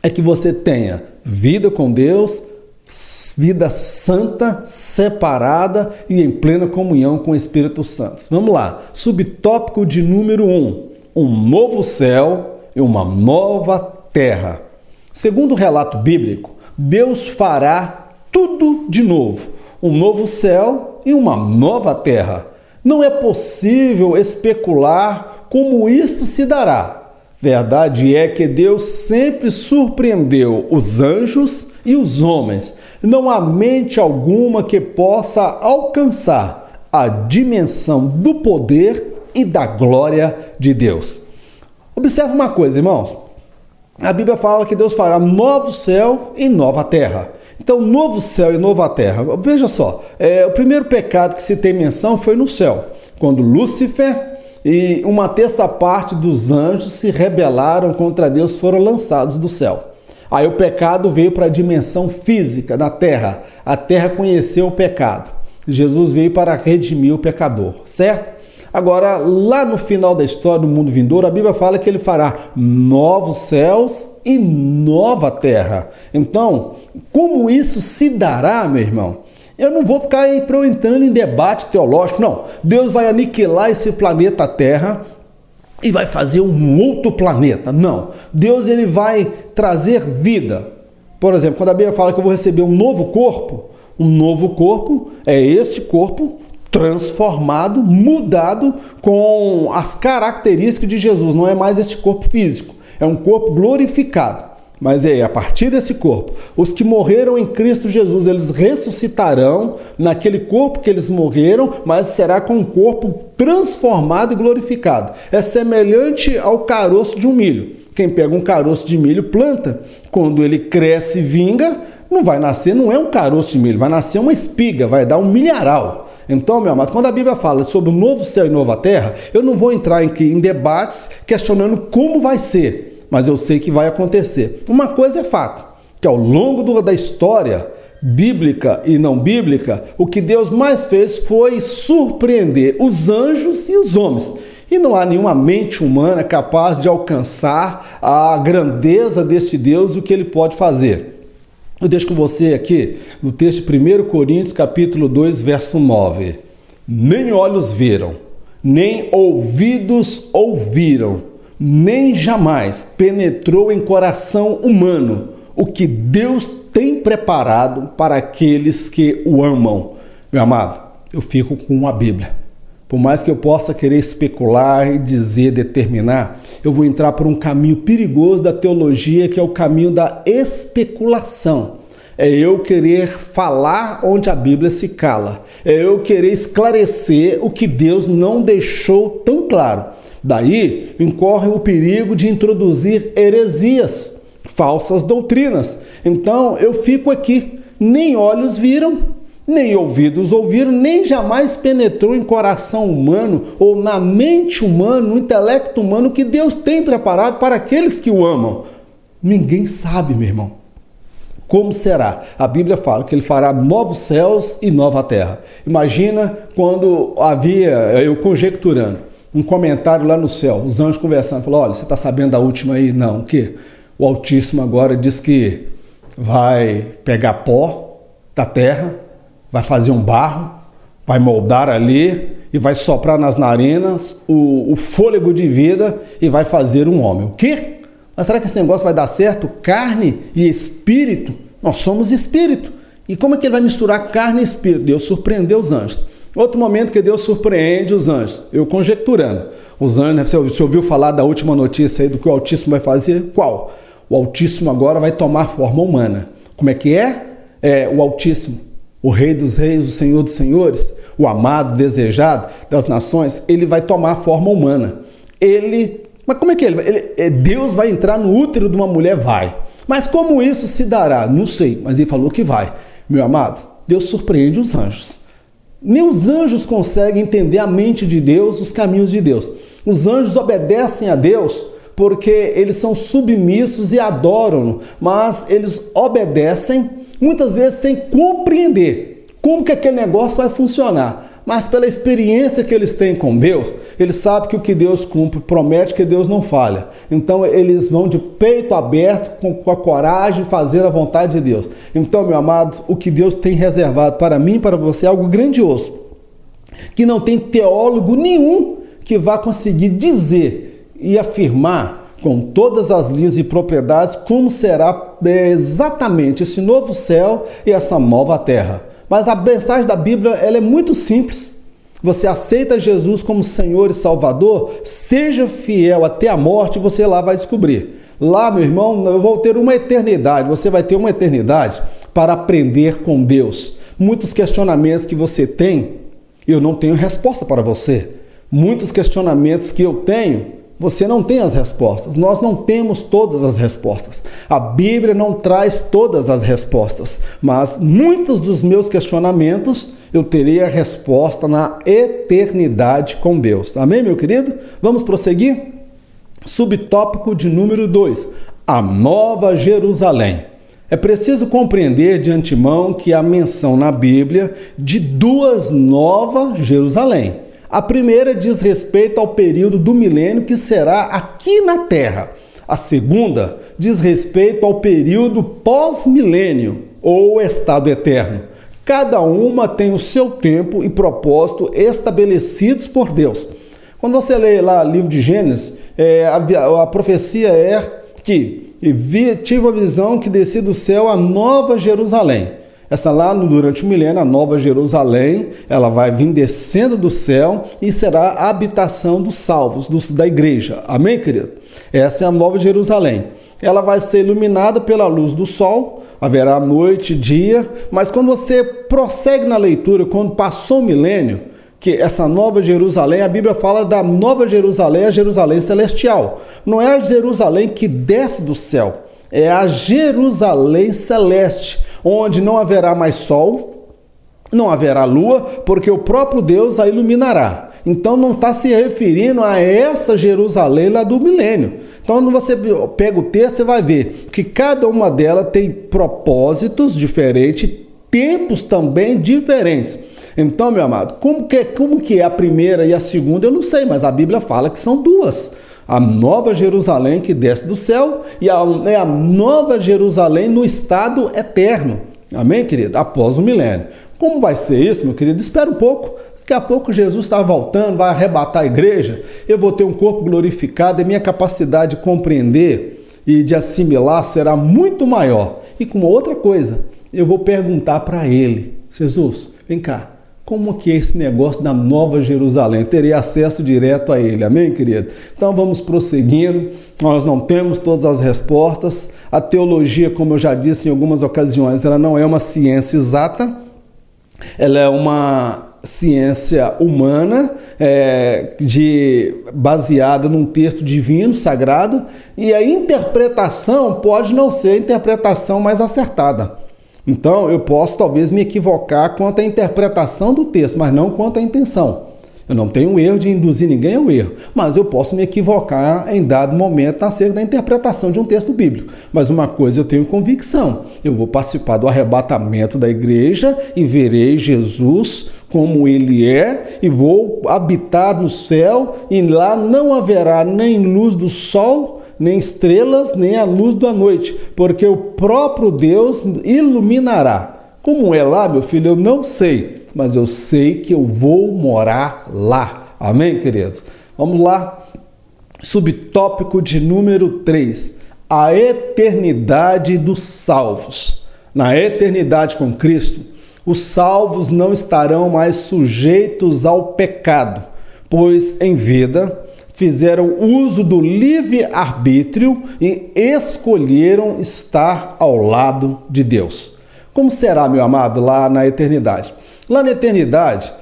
é que você tenha vida com Deus, vida santa, separada e em plena comunhão com o Espírito Santo. Vamos lá, subtópico de número 1, um novo céu e uma nova terra. Segundo o relato bíblico, Deus fará tudo de novo, um novo céu e uma nova terra. Não é possível especular como isto se dará. Verdade é que Deus sempre surpreendeu os anjos e os homens. Não há mente alguma que possa alcançar a dimensão do poder e da glória de Deus. Observe uma coisa, irmãos. A Bíblia fala que Deus fará novo céu e nova terra. Então, novo céu e nova terra. Veja só, o primeiro pecado que se tem menção foi no céu, quando Lúcifer e uma terça parte dos anjos se rebelaram contra Deus, foram lançados do céu. Aí o pecado veio para a dimensão física da terra. A terra conheceu o pecado. Jesus veio para redimir o pecador, certo? Agora, lá no final da história do mundo vindouro, a Bíblia fala que ele fará novos céus e nova terra. Então, como isso se dará, meu irmão? Eu não vou ficar entrando em debate teológico, não. Deus vai aniquilar esse planeta Terra e vai fazer um outro planeta. Não. Deus ele vai trazer vida. Por exemplo, quando a Bíblia fala que eu vou receber um novo corpo é esse corpo transformado, mudado com as características de Jesus. Não é mais esse corpo físico, é um corpo glorificado. Mas a partir desse corpo, os que morreram em Cristo Jesus, eles ressuscitarão naquele corpo que eles morreram, mas será com um corpo transformado e glorificado. É semelhante ao caroço de um milho. Quem pega um caroço de milho, planta, quando ele cresce e vinga, não vai nascer, não é um caroço de milho, vai nascer uma espiga, vai dar um milharal. Então, meu amado, quando a Bíblia fala sobre o novo céu e nova terra, eu não vou entrar em debates questionando como vai ser, mas eu sei que vai acontecer. Uma coisa é fato, que ao longo da história bíblica e não bíblica, o que Deus mais fez foi surpreender os anjos e os homens. E não há nenhuma mente humana capaz de alcançar a grandeza deste Deus e o que ele pode fazer. Eu deixo com você aqui no texto de 1 Coríntios, capítulo 2, verso 9. Nem olhos viram, nem ouvidos ouviram, nem jamais penetrou em coração humano o que Deus tem preparado para aqueles que o amam. Meu amado, eu fico com a Bíblia. Por mais que eu possa querer especular e dizer, determinar, eu vou entrar por um caminho perigoso da teologia, que é o caminho da especulação. É eu querer falar onde a Bíblia se cala. É eu querer esclarecer o que Deus não deixou tão claro. Daí incorre o perigo de introduzir heresias, falsas doutrinas. Então eu fico aqui, nem olhos viram, nem ouvidos ouviram, nem jamais penetrou em coração humano ou na mente humana, no intelecto humano, que Deus tem preparado para aqueles que o amam. Ninguém sabe, meu irmão, como será. A Bíblia fala que ele fará novos céus e nova terra. Imagina quando havia, eu conjecturando, um comentário lá no céu, os anjos conversando, falou: olha, você está sabendo da última aí? Não, o quê? O Altíssimo agora diz que vai pegar pó da terra, vai fazer um barro, vai moldar ali e vai soprar nas narinas o fôlego de vida e vai fazer um homem. O quê? Mas será que esse negócio vai dar certo? Carne e espírito? Nós somos espírito. E como é que ele vai misturar carne e espírito? Deus surpreendeu os anjos. Outro momento que Deus surpreende os anjos, eu conjecturando. Os anjos, você ouviu falar da última notícia aí do que o Altíssimo vai fazer? Qual? O Altíssimo agora vai tomar forma humana. Como é que é? O Altíssimo, o Rei dos Reis, o Senhor dos Senhores, o amado, desejado das nações, ele vai tomar forma humana. Mas como é que Deus vai entrar no útero de uma mulher? Vai. Mas como isso se dará? Não sei, mas ele falou que vai. Meu amado, Deus surpreende os anjos. Nem os anjos conseguem entender a mente de Deus, os caminhos de Deus. Os anjos obedecem a Deus porque eles são submissos e adoram-no, mas eles obedecem muitas vezes sem compreender como que aquele negócio vai funcionar. Mas pela experiência que eles têm com Deus, eles sabem que o que Deus cumpre, promete que Deus não falha. Então eles vão de peito aberto, com a coragem de fazer a vontade de Deus. Então, meu amado, o que Deus tem reservado para mim e para você é algo grandioso, que não tem teólogo nenhum que vá conseguir dizer e afirmar com todas as linhas e propriedades como será exatamente esse novo céu e essa nova terra. Mas a mensagem da Bíblia ela é muito simples. Você aceita Jesus como Senhor e Salvador, seja fiel até a morte, você lá vai descobrir. Lá, meu irmão, eu vou ter uma eternidade, você vai ter uma eternidade para aprender com Deus. Muitos questionamentos que você tem, eu não tenho resposta para você. Muitos questionamentos que eu tenho, você não tem as respostas. Nós não temos todas as respostas. A Bíblia não traz todas as respostas, mas muitos dos meus questionamentos eu terei a resposta na eternidade com Deus. Amém, meu querido? Vamos prosseguir? Subtópico de número 2, a Nova Jerusalém. É preciso compreender de antemão que há menção na Bíblia de duas Novas Jerusalém. A primeira diz respeito ao período do milênio que será aqui na Terra. A segunda diz respeito ao período pós-milênio ou estado eterno. Cada uma tem o seu tempo e propósito estabelecidos por Deus. Quando você lê lá o livro de Gênesis, a profecia é que tive a visão que descia do céu a Nova Jerusalém. Essa lá, durante o milênio, a Nova Jerusalém, ela vai vir descendo do céu e será a habitação dos salvos, da igreja. Amém, querido? Essa é a Nova Jerusalém. Ela vai ser iluminada pela luz do sol, haverá noite e dia, mas quando você prossegue na leitura, quando passou o milênio, que essa Nova Jerusalém, a Bíblia fala da Nova Jerusalém, a Jerusalém celestial. Não é a Jerusalém que desce do céu, é a Jerusalém celeste, onde não haverá mais sol, não haverá lua, porque o próprio Deus a iluminará. Então não está se referindo a essa Jerusalém lá do milênio. Então quando você pega o texto, você vai ver que cada uma delas tem propósitos diferentes, tempos também diferentes. Então, meu amado, como que é a primeira e a segunda, eu não sei, mas a Bíblia fala que são duas. A Nova Jerusalém que desce do céu e a Nova Jerusalém no estado eterno. Amém, querido? Após o milênio. Como vai ser isso, meu querido? Espera um pouco. Daqui a pouco Jesus está voltando, vai arrebatar a igreja. Eu vou ter um corpo glorificado e minha capacidade de compreender e de assimilar será muito maior. E com uma outra coisa, eu vou perguntar para ele: Jesus, vem cá. Como que é esse negócio da Nova Jerusalém? Terei acesso direto a ele, amém, querido? Então vamos prosseguindo, nós não temos todas as respostas. A teologia, como eu já disse em algumas ocasiões, ela não é uma ciência exata, ela é uma ciência humana, baseada num texto divino, sagrado, e a interpretação pode não ser a interpretação mais acertada. Então, eu posso talvez me equivocar quanto à interpretação do texto, mas não quanto à intenção. Eu não tenho erro de induzir ninguém ao erro, mas eu posso me equivocar em dado momento acerca da interpretação de um texto bíblico. Mas uma coisa eu tenho convicção: eu vou participar do arrebatamento da igreja e verei Jesus como ele é e vou habitar no céu, e lá não haverá nem luz do sol, nem estrelas, nem a luz da noite, porque o próprio Deus iluminará. Como é lá, meu filho, eu não sei, mas eu sei que eu vou morar lá. Amém, queridos? Vamos lá. Subtópico de número 3. A eternidade dos salvos. Na eternidade com Cristo, os salvos não estarão mais sujeitos ao pecado, pois em vida fizeram uso do livre-arbítrio e escolheram estar ao lado de Deus. Como será, meu amado, lá na eternidade? Lá na eternidade,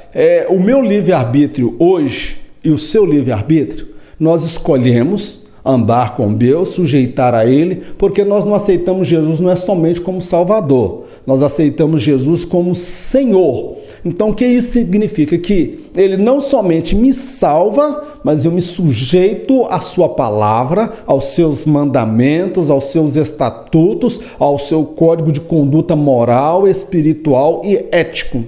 o meu livre-arbítrio hoje e o seu livre-arbítrio, nós escolhemos andar com Deus, sujeitar a Ele, porque nós não aceitamos Jesus não é somente como Salvador, nós aceitamos Jesus como Senhor. Então o que isso significa? Que Ele não somente me salva, mas eu me sujeito à sua palavra, aos seus mandamentos, aos seus estatutos, ao seu código de conduta moral, espiritual e ético.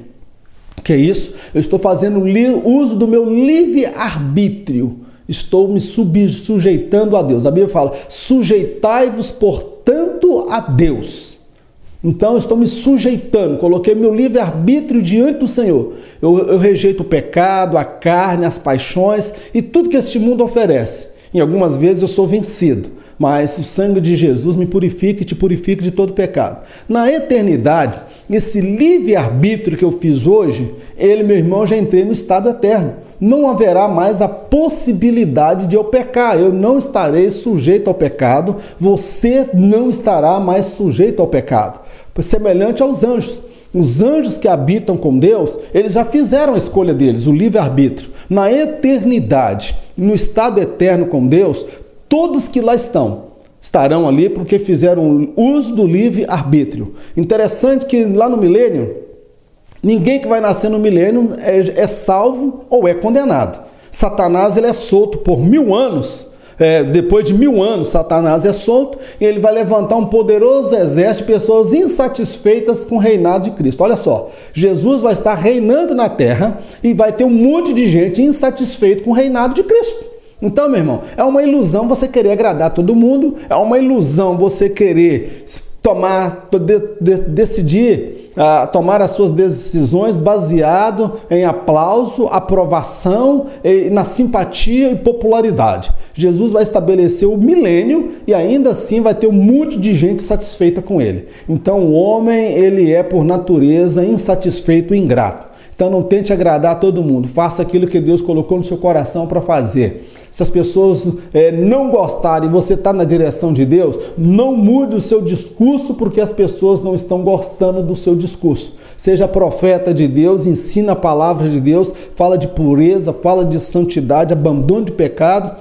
Que é isso? Eu estou fazendo uso do meu livre-arbítrio. Estou me sujeitando a Deus. A Bíblia fala, sujeitai-vos, portanto, a Deus. Então, eu estou me sujeitando, coloquei meu livre-arbítrio diante do Senhor. Eu rejeito o pecado, a carne, as paixões e tudo que este mundo oferece. Em algumas vezes eu sou vencido, mas o sangue de Jesus me purifica e te purifica de todo pecado. Na eternidade, esse livre-arbítrio que eu fiz hoje, meu irmão, já entrei no estado eterno. Não haverá mais a possibilidade de eu pecar. Eu não estarei sujeito ao pecado. Você não estará mais sujeito ao pecado. Semelhante aos anjos. Os anjos que habitam com Deus, eles já fizeram a escolha deles, o livre-arbítrio. Na eternidade, no estado eterno com Deus, todos que lá estarão ali porque fizeram uso do livre-arbítrio. Interessante que lá no milênio, ninguém que vai nascer no milênio é salvo ou é condenado. Satanás ele é solto por 1000 anos. Depois de 1000 anos, Satanás é solto e ele vai levantar um poderoso exército de pessoas insatisfeitas com o reinado de Cristo. Olha só, Jesus vai estar reinando na terra e vai ter um monte de gente insatisfeita com o reinado de Cristo. Então, meu irmão, é uma ilusão você querer agradar todo mundo, é uma ilusão você querer decidir tomar as suas decisões baseado em aplauso, aprovação, na simpatia e popularidade. Jesus vai estabelecer o milênio e ainda assim vai ter um monte de gente satisfeita com ele. Então o homem, ele é por natureza insatisfeito e ingrato. Então não tente agradar todo mundo, faça aquilo que Deus colocou no seu coração para fazer. Se as pessoas não gostarem e você está na direção de Deus, não mude o seu discurso porque as pessoas não estão gostando do seu discurso. Seja profeta de Deus, ensina a palavra de Deus, fala de pureza, fala de santidade, abandono de pecado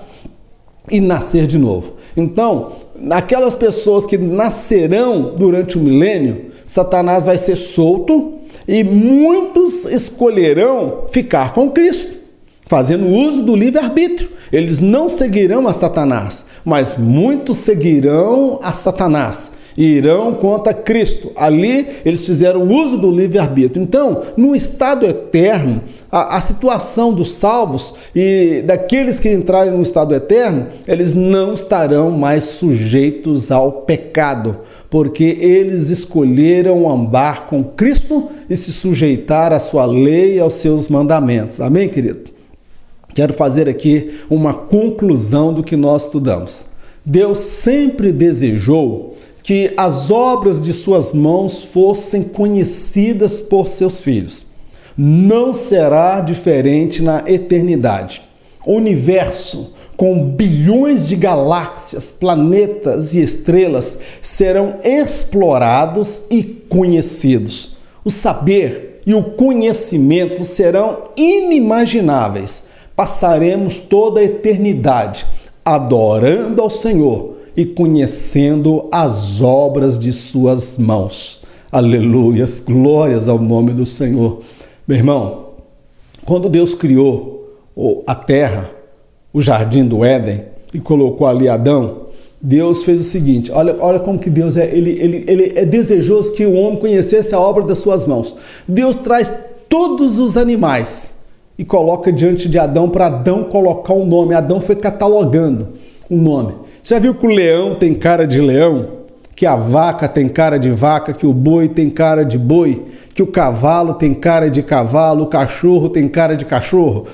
e nascer de novo. Então, aquelas pessoas que nascerão durante o milênio, Satanás vai ser solto e muitos escolherão ficar com Cristo, fazendo uso do livre-arbítrio. Eles não seguirão a Satanás, mas muitos seguirão a Satanás e irão contra Cristo. Ali eles fizeram uso do livre-arbítrio. Então, no estado eterno, a situação dos salvos e daqueles que entrarem no estado eterno, eles não estarão mais sujeitos ao pecado, porque eles escolheram andar com Cristo e se sujeitar à sua lei e aos seus mandamentos. Amém, querido? Quero fazer aqui uma conclusão do que nós estudamos. Deus sempre desejou que as obras de suas mãos fossem conhecidas por seus filhos. Não será diferente na eternidade. O universo, com bilhões de galáxias, planetas e estrelas, serão explorados e conhecidos. O saber e o conhecimento serão inimagináveis. Passaremos toda a eternidade adorando ao Senhor e conhecendo as obras de suas mãos. Aleluias, glórias ao nome do Senhor. Meu irmão, quando Deus criou a terra, o jardim do Éden, e colocou ali Adão, Deus fez o seguinte, olha como que Deus ele é desejoso que o homem conhecesse a obra das suas mãos. Deus traz todos os animais e coloca diante de Adão para Adão colocar um nome. Adão foi catalogando um nome. Você já viu que o leão tem cara de leão? Que a vaca tem cara de vaca? Que o boi tem cara de boi? Que o cavalo tem cara de cavalo? O cachorro tem cara de cachorro?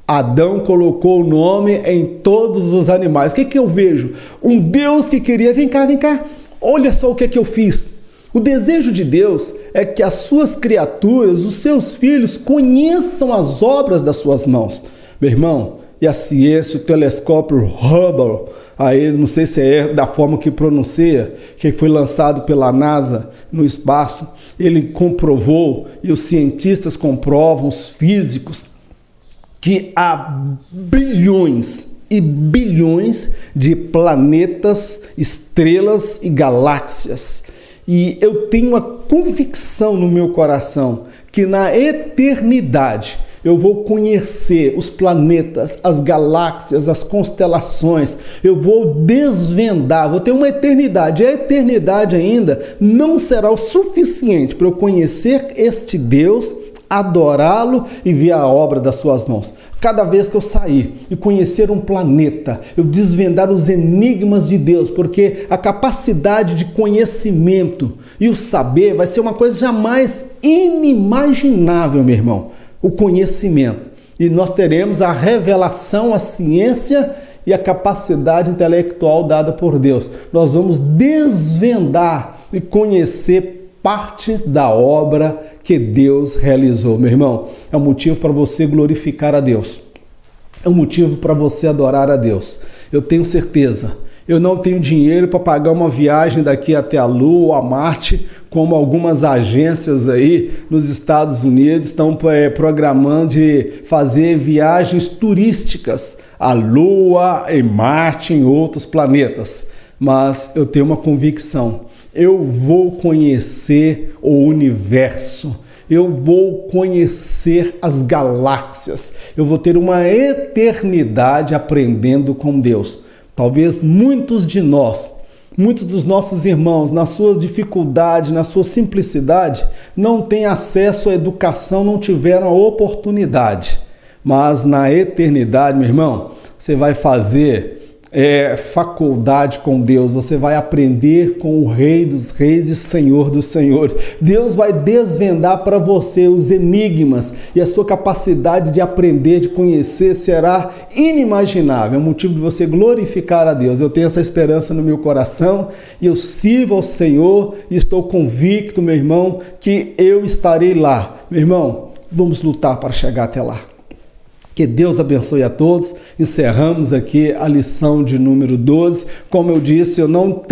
Adão colocou o nome em todos os animais. O que eu vejo? Um Deus que queria, vem cá, olha só o que eu fiz. O desejo de Deus é que as suas criaturas, os seus filhos, conheçam as obras das suas mãos. Meu irmão, e a ciência, o telescópio Hubble, aí não sei se é da forma que pronuncia, que foi lançado pela NASA no espaço, ele comprovou, e os cientistas comprovam, os físicos, que há bilhões e bilhões de planetas, estrelas e galáxias. E eu tenho a convicção no meu coração que na eternidade eu vou conhecer os planetas, as galáxias, as constelações. Eu vou desvendar, vou ter uma eternidade. A eternidade ainda não será o suficiente para eu conhecer este Deus, adorá-lo e ver a obra das suas mãos. Cada vez que eu sair e conhecer um planeta, eu desvendar os enigmas de Deus, porque a capacidade de conhecimento e o saber vai ser uma coisa jamais inimaginável, meu irmão. O conhecimento. E nós teremos a revelação, a ciência e a capacidade intelectual dada por Deus. Nós vamos desvendar e conhecer parte da obra que Deus realizou. Meu irmão, é um motivo para você glorificar a Deus. É um motivo para você adorar a Deus. Eu tenho certeza. Eu não tenho dinheiro para pagar uma viagem daqui até a Lua ou a Marte, como algumas agências aí nos Estados Unidos estão programando de fazer viagens turísticas à Lua, em Marte, em outros planetas. Mas eu tenho uma convicção. Eu vou conhecer o universo. Eu vou conhecer as galáxias. Eu vou ter uma eternidade aprendendo com Deus. Talvez muitos de nós, muitos dos nossos irmãos, na sua dificuldade, na sua simplicidade, não têm acesso à educação, não tiveram a oportunidade. Mas na eternidade, meu irmão, você vai fazer faculdade com Deus, você vai aprender com o Rei dos Reis e Senhor dos Senhores. Deus vai desvendar para você os enigmas e a sua capacidade de aprender, de conhecer será inimaginável. É um motivo de você glorificar a Deus. Eu tenho essa esperança no meu coração e eu sirvo ao Senhor e estou convicto, meu irmão, que eu estarei lá. Meu irmão, vamos lutar para chegar até lá. Que Deus abençoe a todos. Encerramos aqui a lição de número 12. Como eu disse, eu não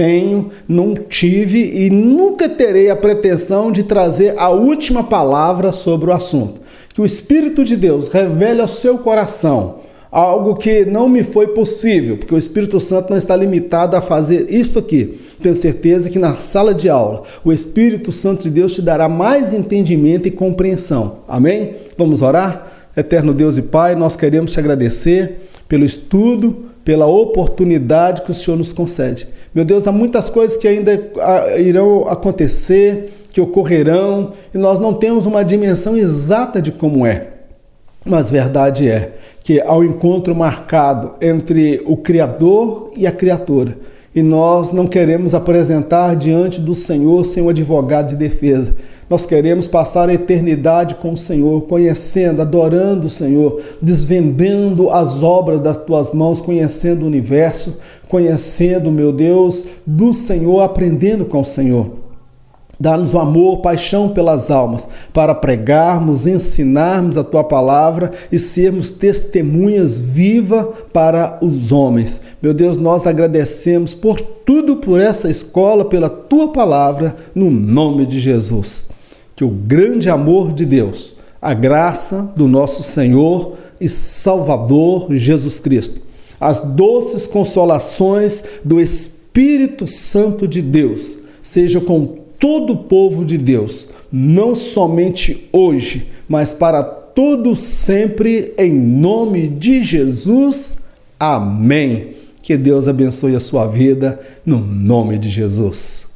tive e nunca terei a pretensão de trazer a última palavra sobre o assunto. Que o Espírito de Deus revele ao seu coração algo que não me foi possível, porque o Espírito Santo não está limitado a fazer isto aqui. Tenho certeza que na sala de aula, o Espírito Santo de Deus te dará mais entendimento e compreensão. Amém? Vamos orar? Eterno Deus e Pai, nós queremos te agradecer pelo estudo, pela oportunidade que o Senhor nos concede. Meu Deus, há muitas coisas que ainda irão acontecer, que ocorrerão, e nós não temos uma dimensão exata de como é. Mas verdade é que há um encontro marcado entre o Criador e a criatura. E nós não queremos apresentar diante do Senhor sem um advogado de defesa. Nós queremos passar a eternidade com o Senhor, conhecendo, adorando o Senhor, desvendando as obras das tuas mãos, conhecendo o universo, conhecendo, meu Deus, do Senhor, aprendendo com o Senhor. Dá-nos o amor, paixão pelas almas, para pregarmos, ensinarmos a Tua palavra e sermos testemunhas vivas para os homens. Meu Deus, nós agradecemos por tudo, por essa escola, pela Tua palavra, no nome de Jesus. Que o grande amor de Deus, a graça do nosso Senhor e Salvador Jesus Cristo, as doces consolações do Espírito Santo de Deus, seja com todo o povo de Deus, não somente hoje, mas para todo sempre, em nome de Jesus. Amém. Que Deus abençoe a sua vida, no nome de Jesus.